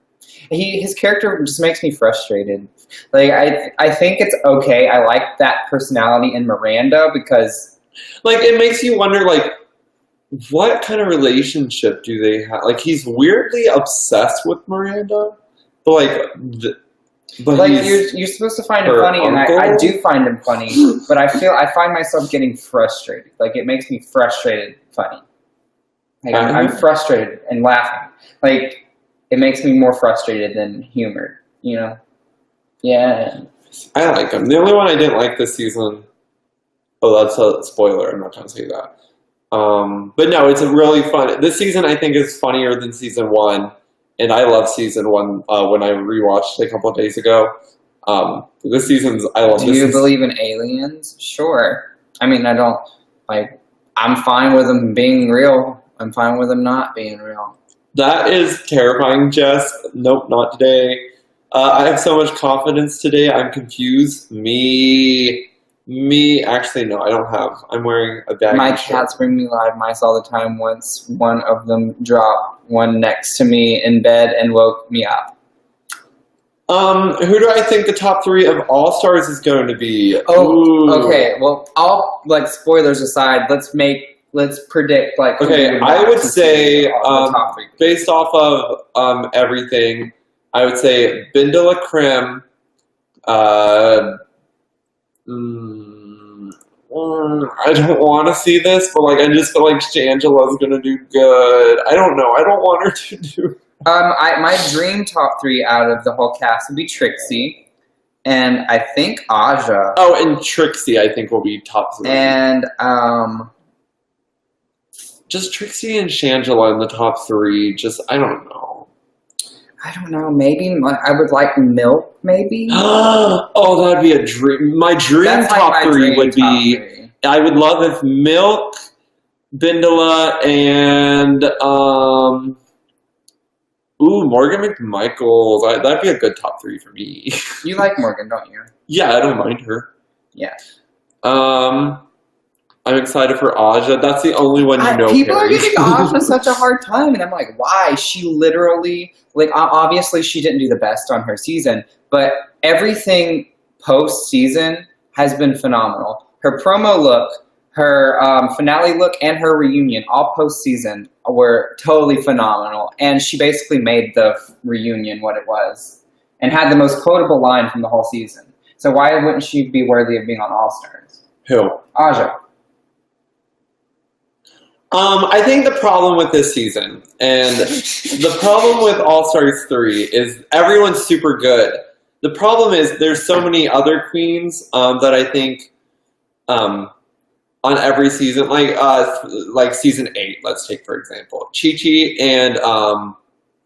His character just makes me frustrated. Like I think it's okay. I like that personality in Miranda because Like, it makes you wonder, like, what kind of relationship do they have? Like, he's weirdly obsessed with Miranda, but, like... But like he's you're supposed to find him her funny, and uncle? I do find him funny. But I find myself getting frustrated. Like it makes me frustrated funny. Like I'm frustrated and laughing. Like it makes me more frustrated than humored. You know? Yeah. I like him. The only one I didn't like this season... Oh, that's a spoiler. I'm not trying to say that. But no, it's a really fun... This season, I think, is funnier than season 1. And I love season 1 when I rewatched it a couple of days ago. This season's... I love Do this you season. believe in aliens? Sure. I mean, I don't... Like, I'm fine with them being real. I'm fine with them not being real. That is terrifying, Jess. Nope, not today. I have so much confidence today. I'm confused. Me. Actually, no, I don't have. I'm wearing a baggy My shirt. cats bring me live mice all the time. Once one of them dropped one next to me in bed and woke me up. Who do I think the top 3 of All-Stars is going to be? Oh, Ooh. okay. Well, all like spoilers aside, let's predict like. who Okay, would I win would the say, season, the top 3. Based off of everything, I would say Bindala Krim, I don't want to see this, but like I just feel like Shangela's gonna do good. I don't know. I don't want her to do. My dream top 3 out of the whole cast would be Trixie, and I think Aja, Oh, and Trixie, I think will be top 3. and Just Trixie and Shangela in the top 3. Just I don't know. I don't know. Maybe I would like Milk. Maybe Oh, that'd be a dream. My dream that's like top my 3 dream would top be. 3. I would love if Milk, Bindala, and Morgan McMichaels. That'd be a good top 3 for me. You like Morgan, don't you? Yeah, I don't mind her. Yeah. I'm excited for Aja. That's the only one you know. People are Carrie. giving Aja such a hard time, and I'm like, why? She literally, like, obviously she didn't do the best on her season, but everything post-season has been phenomenal. Her promo look, her finale look, and her reunion, all post-season, were totally phenomenal, and she basically made the reunion what it was, and had the most quotable line from the whole season. So why wouldn't she be worthy of being on All-Stars? Who? Aja. I think the problem with this season, and the problem with All-Stars 3, is everyone's super good. The problem is there's so many other queens that I think on every season. Like season 8, let's take for example. Chi-Chi and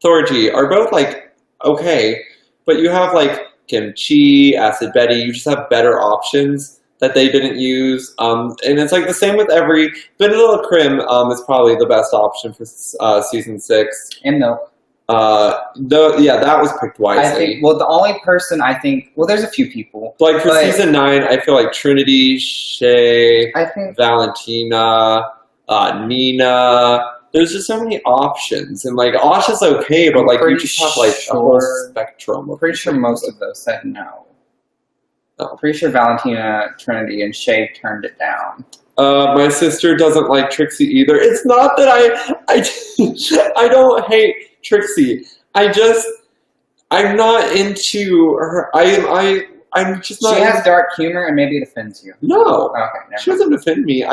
Thorgy are both like okay, but you have like Kimchi, Acid Betty. You just have better options that they didn't use. And it's like the same with every. Vanilla Creme is probably the best option for season 6. And Milk. That was picked wisely. I think. Well, the only person I think. Well, there's a few people. Like for season 9, I feel like Trinity, Shay, I think Valentina, Nina. There's just so many options, and like Asha's okay, but like you just have like a whole spectrum. I'm pretty sure most of those said no. Oh. Pretty sure Valentina, Trinity, and Shay turned it down. My sister doesn't like Trixie either. It's not that I don't hate Trixie. I'm not into her. I'm just not. She has dark humor, and maybe it offends you. No, okay, never she doesn't offend me.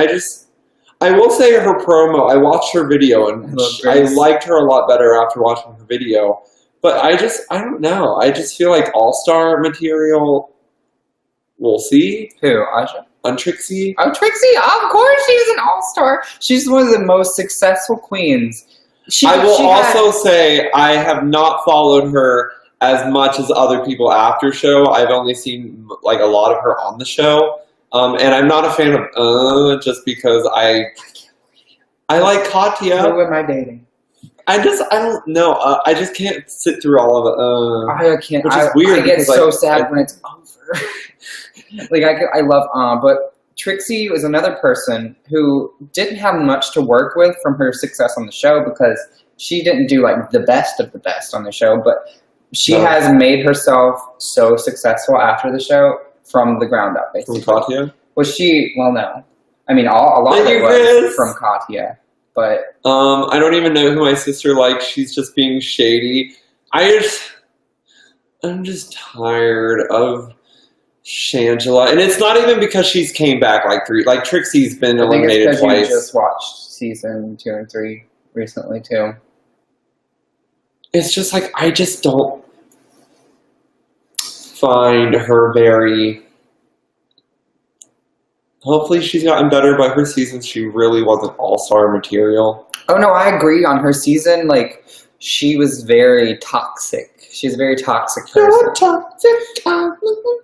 I will say her promo. I watched her video, and I liked her a lot better after watching her video. But I don't know. I just feel like all-star material. We'll see. Who, Asha? On Trixie. Oh, Trixie! Of course, she's an all-star. She's one of the most successful queens. I will also say I have not followed her as much as other people after show. I've only seen like a lot of her on the show, and I'm not a fan of just because I like Katya. Who am I dating? I don't know. I just can't sit through all of it. I can't. Which is weird. I get so sad when it's over. Like I love but Trixie was another person who didn't have much to work with from her success on the show because she didn't do like the best of the best on the show, but she has made herself so successful after the show from the ground up, basically. From Katya? Was she? Well, no. I mean, a lot of it was from Katya, but I don't even know who my sister likes. She's just being shady. I'm just tired of Shangela, and it's not even because she's came back like Trixie's been eliminated twice. You just watched season 2 and 3 recently too. It's just like I just don't find her very. Hopefully, she's gotten better, but her season she really wasn't all-star material. Oh no, I agree on her season. Like she was very toxic. She's a very toxic person.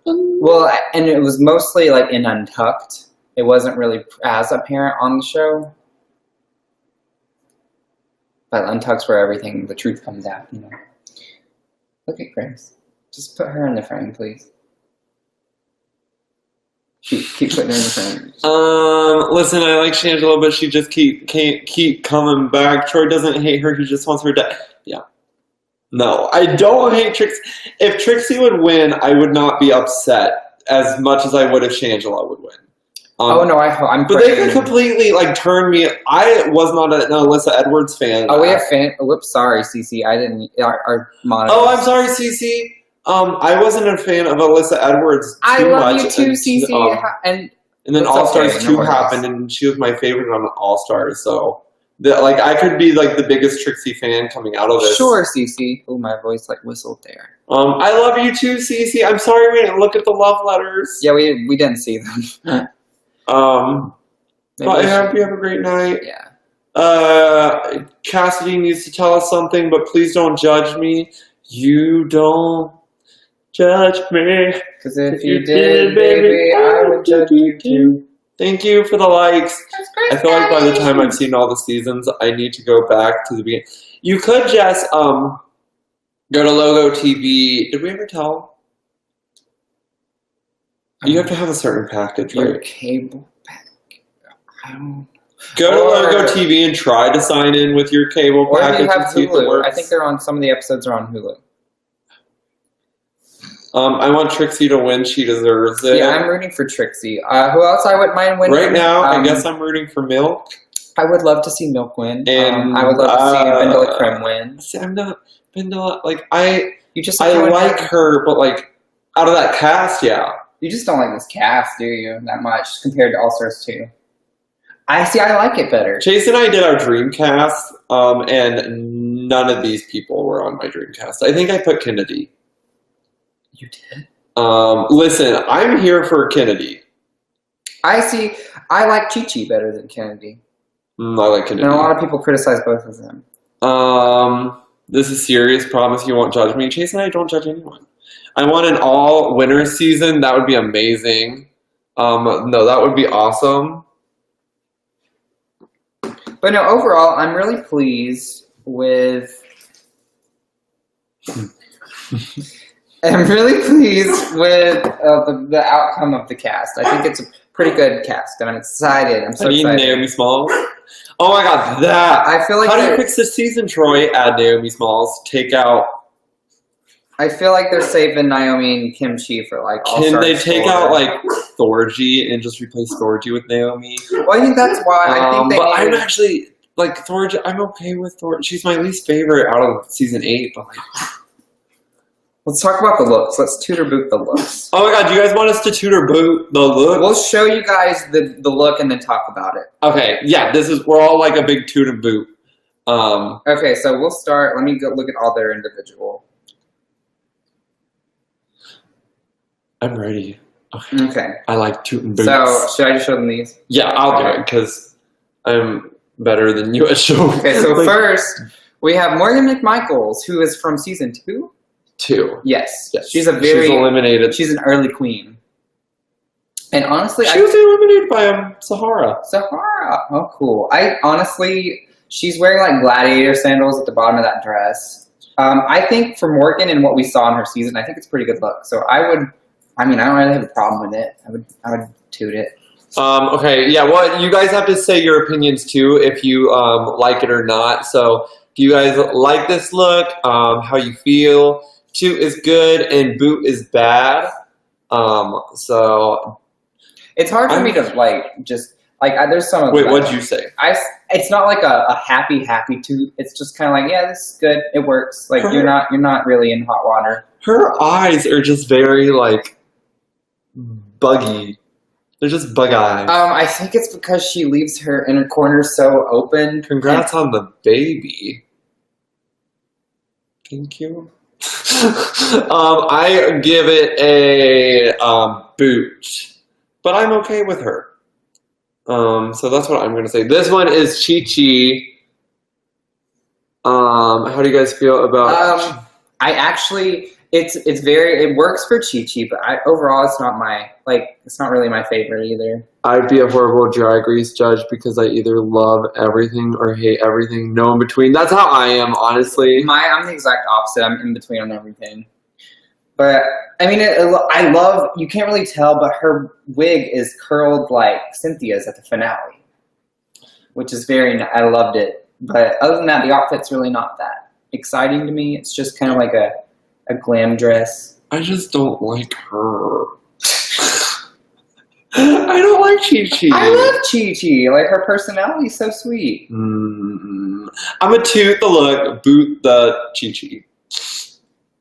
Well, and it was mostly like in Untucked. It wasn't really as apparent on the show. But Untucked's where the truth comes out, you know. Look at Grace. Just put her in the frame, please. Keep putting her in the frame. Listen, I like Shangela, but she just can't keep coming back. Troy doesn't hate her, he just wants her to. Yeah. No, I don't hate Trixie. If Trixie would win, I would not be upset as much as I would if Shangela would win. Oh no, I'm. But they could completely like turn me. I was not an Alyssa Edwards fan. Oh, we have fan. Whoops, sorry, Cece. I didn't. Our monitor. Oh, I'm sorry, Cece. I wasn't a fan of Alyssa Edwards too much. I love you too, Cece. And then All Stars 2 happened, and she was my favorite on All Stars. So. I could be like the biggest Trixie fan coming out of this. Sure, Cece. Oh, my voice like whistled there. I love you too, Cece. I'm sorry we didn't look at the love letters. Yeah, we didn't see them. But I hope you have a great night. Yeah. Cassidy needs to tell us something, but please don't judge me. You don't judge me. Because if you did, baby, I would judge you too. Thank you for the likes. I feel like by the time I've seen all the seasons, I need to go back to the beginning. You could just go to Logo TV. Did we ever tell? You have to have a certain package, right? Your cable package. I don't. Go to Logo TV and try to sign in with your cable package. Or you have and see if it Hulu. works. I think they're on. Some of the episodes are on Hulu. I want Trixie to win. She deserves it. Yeah, I'm rooting for Trixie. Who else I wouldn't mind winning? Right now, I guess I'm rooting for Milk. I would love to see Milk win. And I would love to see Vanilla Creme win. See, I'm not Vanilla. Like I like her, but like out of that cast, yeah. You just don't like this cast, do you? That much compared to All Stars 2. I like it better. Chase and I did our Dreamcast, and none of these people were on my Dreamcast. I think I put Kennedy. You did? Listen, I'm here for Kennedy. I like Chi-Chi better than Kennedy. I like Kennedy. And a lot of people criticize both of them. This is serious. Promise you won't judge me. Chase and I don't judge anyone. I want an all-winner season. That would be amazing. No, that would be awesome. But no, overall, I'm really pleased with... I'm really pleased with the outcome of the cast. I think it's a pretty good cast, and I'm excited. I'm so excited. Naomi Smalls. Oh my god, that! I feel like how do you fix this season, Troy? Add Naomi Smalls. Take out. I feel like they're saving Naomi and Kimchi for like all. Can they take out like Thorgy and just replace Thorgy with Naomi? Well, I think that's why. I think they. But I'm actually like Thorgy. I'm okay with Thorgy. She's my least favorite out of season 8. But like. Let's talk about the looks. Let's tutor boot the looks. Oh my god, do you guys want us to tutor boot the look? We'll show you guys the look and then talk about it. Okay, yeah, we're all like a big tutor boot. Okay, so we'll start. Let me go look at all their individual. I'm ready. Okay. I like tooting boots. So, should I just show them these? Yeah, I'll do it because I'm better than you at showing. Okay, so first, we have Morgan McMichaels, who is from season 2. 2. Yes. She's eliminated. She's an early queen. And honestly, she was eliminated by Sahara. Sahara. Oh, cool. She's wearing like gladiator sandals at the bottom of that dress. I think for Morgan and what we saw in her season, I think it's a pretty good look. So I don't really have a problem with it. I would toot it. Okay, yeah, well, you guys have to say your opinions too, if you like it or not. So, do you guys like this look? How you feel? Toot is good and boot is bad. So it's hard for me to there's some of wait, what'd you say? It's not like a happy toot. It's just kind of like, yeah, this is good. It works. Like you're not really in hot water. Her eyes are just very like buggy. They're just bug eyes. I think it's because she leaves her inner corner so open. Congrats on the baby. Thank you. I give it a boot, but I'm okay with her. So that's what I'm going to say. This one is Chi-Chi. How do you guys feel about? It works for Chi-Chi, but overall it's not really my favorite either. I'd be a horrible Drag Race judge because I either love everything or hate everything. No in between. That's how I am, honestly. I'm the exact opposite. I'm in between on everything. But I mean, you can't really tell, but her wig is curled like Cynthia's at the finale, which is I loved it. But other than that, the outfit's really not that exciting to me. It's just kind of like a glam dress. I just don't like her. I don't like Chi-Chi. I love Chi-Chi. Like, her personality is so sweet. I'm a toot the look, boot the Chi-Chi.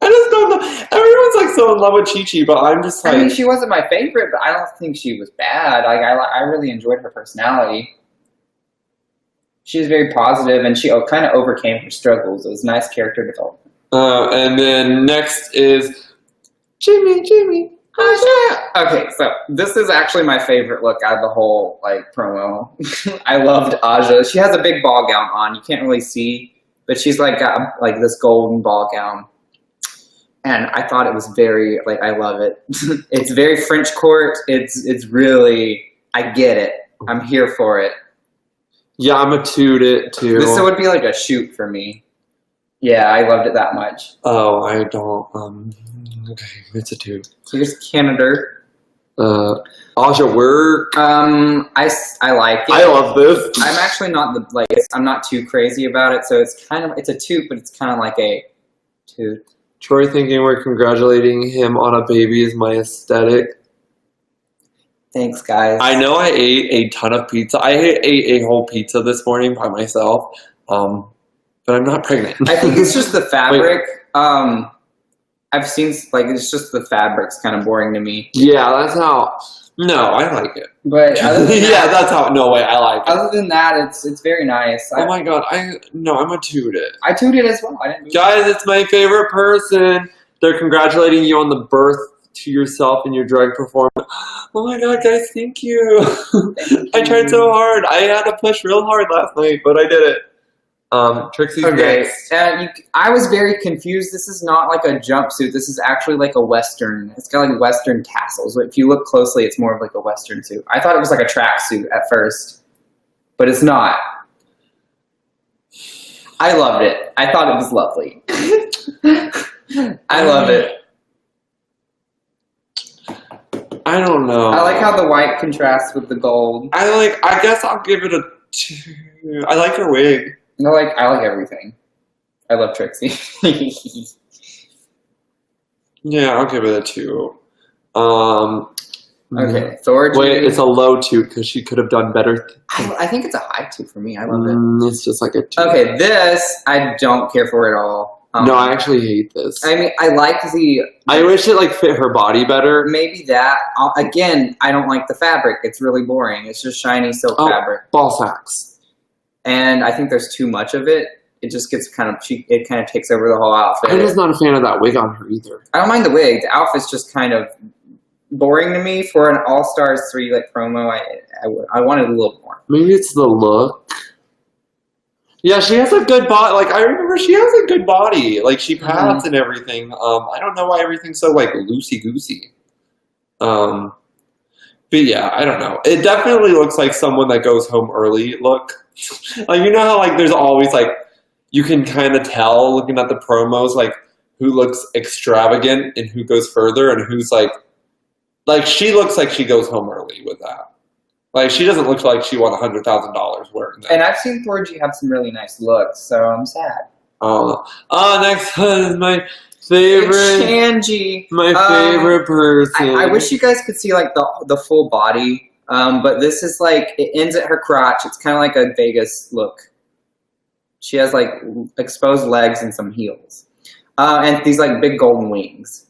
I just don't know. Everyone's like so in love with Chi-Chi, but I'm just like... I mean, she wasn't my favorite, but I don't think she was bad. Like, I really enjoyed her personality. She was very positive, and she kind of overcame her struggles. It was nice character development. And then next is Jimmy. Okay, so this is actually my favorite look out of the whole promo. I loved Aja. She has a big ball gown on. You can't really see, but she's got this golden ball gown. And I thought it was very I love it. It's very French court. It's really, I get it. I'm here for it. Yeah, I'm a toot it too. This would be like a shoot for me. Yeah, I loved it that much. Oh, I don't. Okay, it's a toot. So here's Canada. Aja work. I like it. I love this. I'm actually not I'm not too crazy about it, so it's a toot, but it's kind of like a toot. Troy thinking we're congratulating him on a baby is my aesthetic. Thanks, guys. I know I ate a ton of pizza. I ate a whole pizza this morning by myself, but I'm not pregnant. I think it's just the fabric. I've seen it's just the fabric's kind of boring to me. Yeah, that's how. No, I like it. But other than yeah, that's how. No way, I like it. Other than that, it's very nice. Oh my god, I'm a toot it. I toot it as well. Guys, it's my favorite person. They're congratulating you on the birth to yourself in your drag performance. Oh my god, guys, thank you. I tried so hard. I had to push real hard last night, but I did it. Trixie's next. I was very confused. This is not like a jumpsuit. This is actually like a Western. It's got like Western tassels. If you look closely, it's more of like a Western suit. I thought it was like a tracksuit at first, but it's not. I loved it. I thought it was lovely. I love it. I don't know. I like how the white contrasts with the gold. I guess I'll give it a 2. I like her wig. I like everything. I love Trixie. Yeah, I'll give it a 2. Okay, Thor. Wait, it's a low 2 because she could have done better. I think it's a high 2 for me. I love it. It's just like a 2. Okay, this I don't care for at all. No, I actually hate this. I mean, I like the. I wish it like fit her body better. Maybe that. Again, I don't like the fabric. It's really boring. It's just shiny silk fabric. Ball sacks. And I think there's too much of it. It just gets it kind of takes over the whole outfit. I'm just not a fan of that wig on her either. I don't mind the wig. The outfit's just kind of boring to me. For an All Stars 3 like promo, I wanted a little more. Maybe it's the look. Yeah, she has a good body. Like, I remember she has a good body. Like, she pads and everything. I don't know why everything's so, like, loosey-goosey. But, yeah, I don't know. It definitely looks like someone that goes home early look. Like, you know how, like, there's always, like, you can kind of tell looking at the promos, like, who looks extravagant and who goes further and who's, like, she looks like she goes home early with that. Like, she doesn't look like she won $100,000 wearing that. And I've seen Thorgy have some really nice looks, so I'm sad. Next is my favorite. Shanji. My favorite person. I wish you guys could see, like, the full body. But this is, like, it ends at her crotch. It's kind of like a Vegas look. She has, like, exposed legs and some heels. And these, like, big golden wings.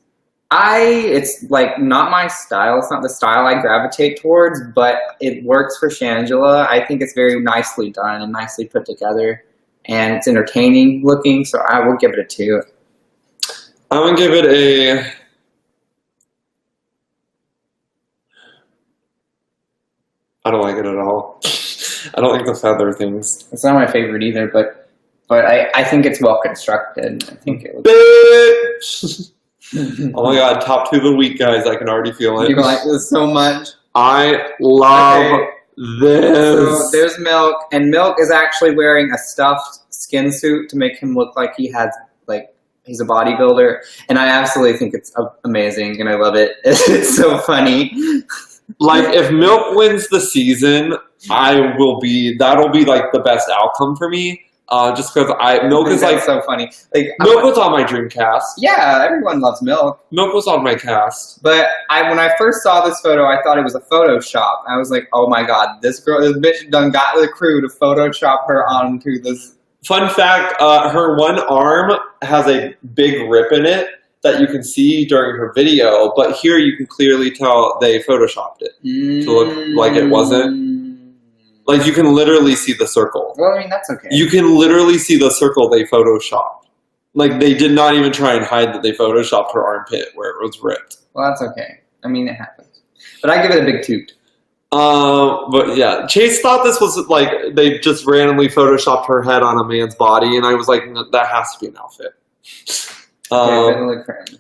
It's like not my style. It's not the style I gravitate towards, but it works for Shangela. I think it's very nicely done and nicely put together, and it's entertaining looking. So I will give it a 2. I'm gonna give it a. I don't like it at all. I don't like the feather things. It's not my favorite either, but I think it's well constructed. I think it Bitch! Oh my god, top 2 of the week, guys. I can already feel it. You like this so much. I love this. So there's Milk, and Milk is actually wearing a stuffed skin suit to make him look like he's a bodybuilder. And I absolutely think it's amazing, and I love it. It's so funny. Like, if Milk wins the season, that'll be like the best outcome for me. Just because Milk is like so funny. Like Milk was on my dream cast. Yeah, everyone loves Milk. Milk was on my cast. But when I first saw this photo, I thought it was a Photoshop. I was like, oh my god, this bitch done got the crew to Photoshop her onto this. Fun fact: her one arm has a big rip in it that you can see during her video, but here you can clearly tell they Photoshopped it to look like it wasn't. Like, you can literally see the circle. Well, I mean, that's okay. You can literally see the circle they Photoshopped. Like, they did not even try and hide that they Photoshopped her armpit where it was ripped. Well, that's okay. I mean, it happens. But I give it a big toot. But yeah, Chase thought this was like, they just randomly Photoshopped her head on a man's body, and I was like, that has to be an outfit. Okay,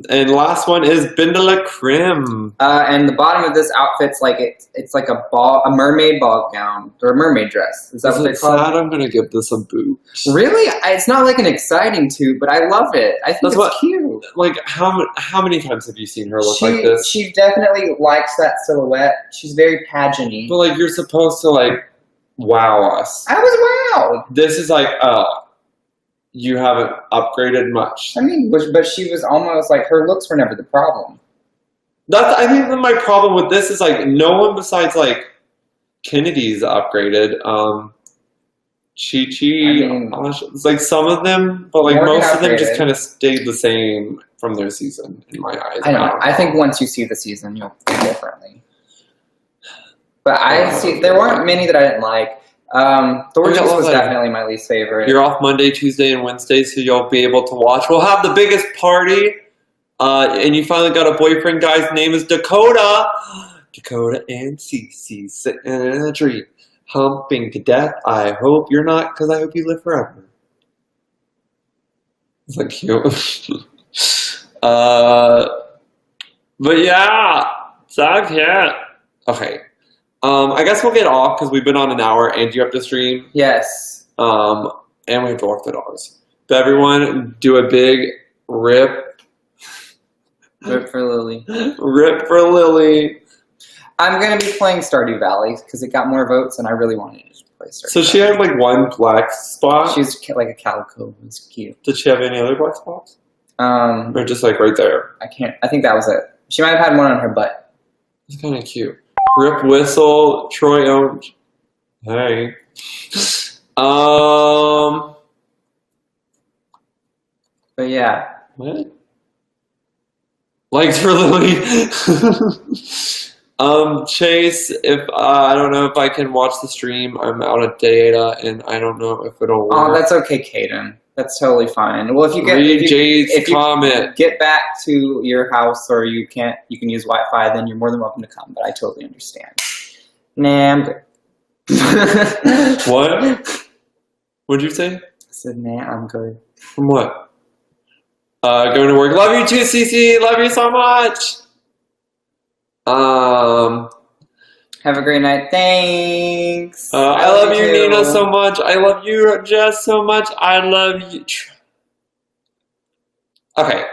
and last one is Bindala Krim. And the bottom of this outfit's like it's like a mermaid ball gown or a mermaid dress. Is that what they're called? I'm gonna give this a boot. Really? It's not like an exciting toot, but I love it. I think it's cute. Like, how many times have you seen her look like this? She definitely likes that silhouette. She's very pageant-y. But like, you're supposed to like wow us. I was wowed. This is like, you haven't upgraded much. I mean, but she was almost like, her looks were never the problem. I think that my problem with this is like, no one besides like Kennedy's upgraded. Chi-Chi, it's like some of them, but like most of them just kind of stayed the same from their season in my eyes. I know. I think once you see the season, you'll think differently. But there weren't many that I didn't like. Thorges was definitely my least favorite. You're off Monday, Tuesday, and Wednesday, so you'll be able to watch. We'll have the biggest party And you finally got a boyfriend, guy's name is Dakota. Dakota and Cece sitting in a tree, humping to death. I hope you're not, because I hope you live forever. It's like cute. But yeah, so cute. Okay. I guess we'll get off because we've been on an hour and you have to stream. Yes. And we have to walk the dogs. But everyone, do a big rip. Rip for Lily. Rip for Lily. I'm going to be playing Stardew Valley because it got more votes and I really wanted to play Stardew So she had like one black spot? She's like a calico. It's cute. Did she have any other black spots? Or just like right there? I think that was it. She might have had one on her butt. It's kind of cute. Rip Whistle, Troy owned. Hey. But yeah. What? Likes for Lily. Chase, if I don't know if I can watch the stream. I'm out of data and I don't know if it'll work. Oh, that's okay, Kaden. That's totally fine. Well, if you get Read Jade's comment. Get back to your house or you can use Wi-Fi, then you're more than welcome to come. But I totally understand. Nah, I'm good. What? What'd you say? I said, nah, I'm good. From what? Going to work. Love you too, Cece. Love you so much. Have a great night. Thanks. I love you, Nina, so much. I love you, Jess, so much. I love you. Okay,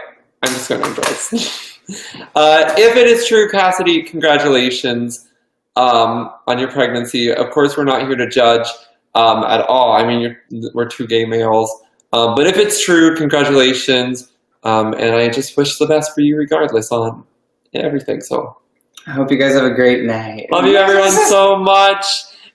I'm just going to enjoy this. If it is true, Cassidy, congratulations on your pregnancy. Of course, we're not here to judge at all. I mean, we're two gay males. But if it's true, congratulations. And I just wish the best for you regardless on everything. So I hope you guys have a great night. love you everyone so much.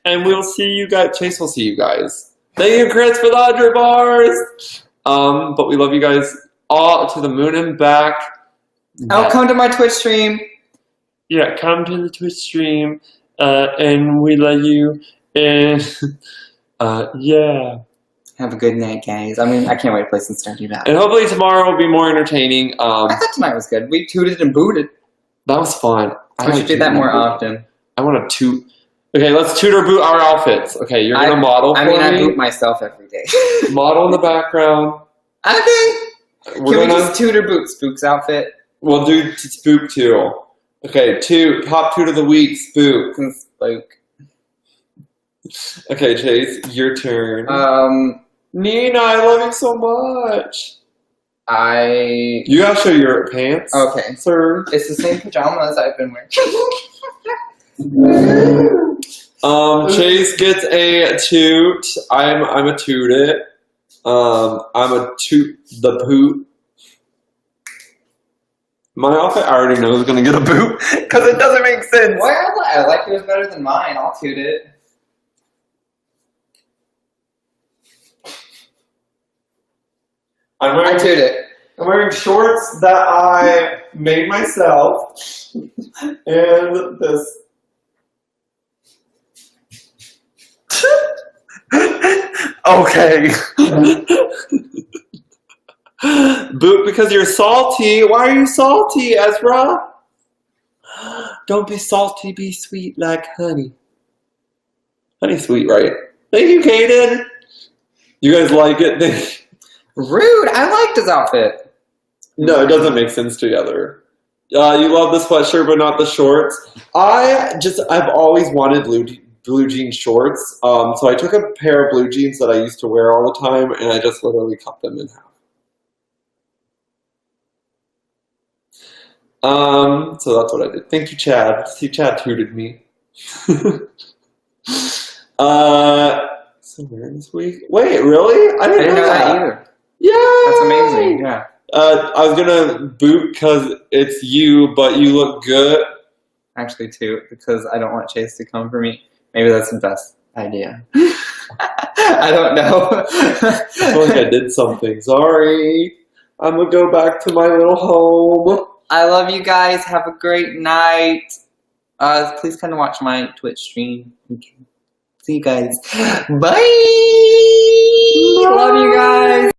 And we'll see you guys. Chase will see you guys. Thank you, Chris, for the 100 bars. But we love you guys all to the moon and back. Oh, come to my Twitch stream. Yeah, come to the Twitch stream. And we love you. And yeah. Have a good night, guys. I mean, I can't wait to play some Stardew Valley. And hopefully tomorrow will be more entertaining. I thought tonight was good. We tooted and booted. That was fun. We should do that more often. I want to toot. Okay, let's toot or boot our outfits. Okay, you're going to model for me. I boot myself every day. Model in the background. Okay. Can we just toot or boot Spook's outfit? We'll do Spook too. Okay, top toot of the week, Spook. Spook. Okay, Chase, your turn. Nina, I love you so much. You gotta show your pants. Okay. Sir. It's the same pajamas I've been wearing. Chase gets a toot. I'm a toot it. I'm a toot the poot. My outfit I already know is gonna get a boot because it doesn't make sense. Well, I like yours better than mine. I'll toot it. I toot it. I'm wearing shorts that I made myself, and this. Okay. Boot because you're salty. Why are you salty, Ezra? Don't be salty, be sweet like honey. Honey sweet, right? Thank you, Kaden. You guys like it? Rude. I liked his outfit. No, it doesn't make sense together. You love the sweatshirt, but not the shorts. I've always wanted blue jean shorts. So I took a pair of blue jeans that I used to wear all the time, and I just literally cut them in half. So that's what I did. Thank you, Chad. See, Chad tooted me. So weird this week. Wait, really? I didn't know that either. Yeah, that's amazing. Yeah. I was gonna boot because it's you, but you look good. Actually, too, because I don't want Chase to come for me. Maybe that's the best idea. I don't know. I feel like I did something. Sorry. I'm gonna go back to my little home. I love you guys. Have a great night. Please come and watch my Twitch stream. Okay. See you guys. Bye. Love you guys.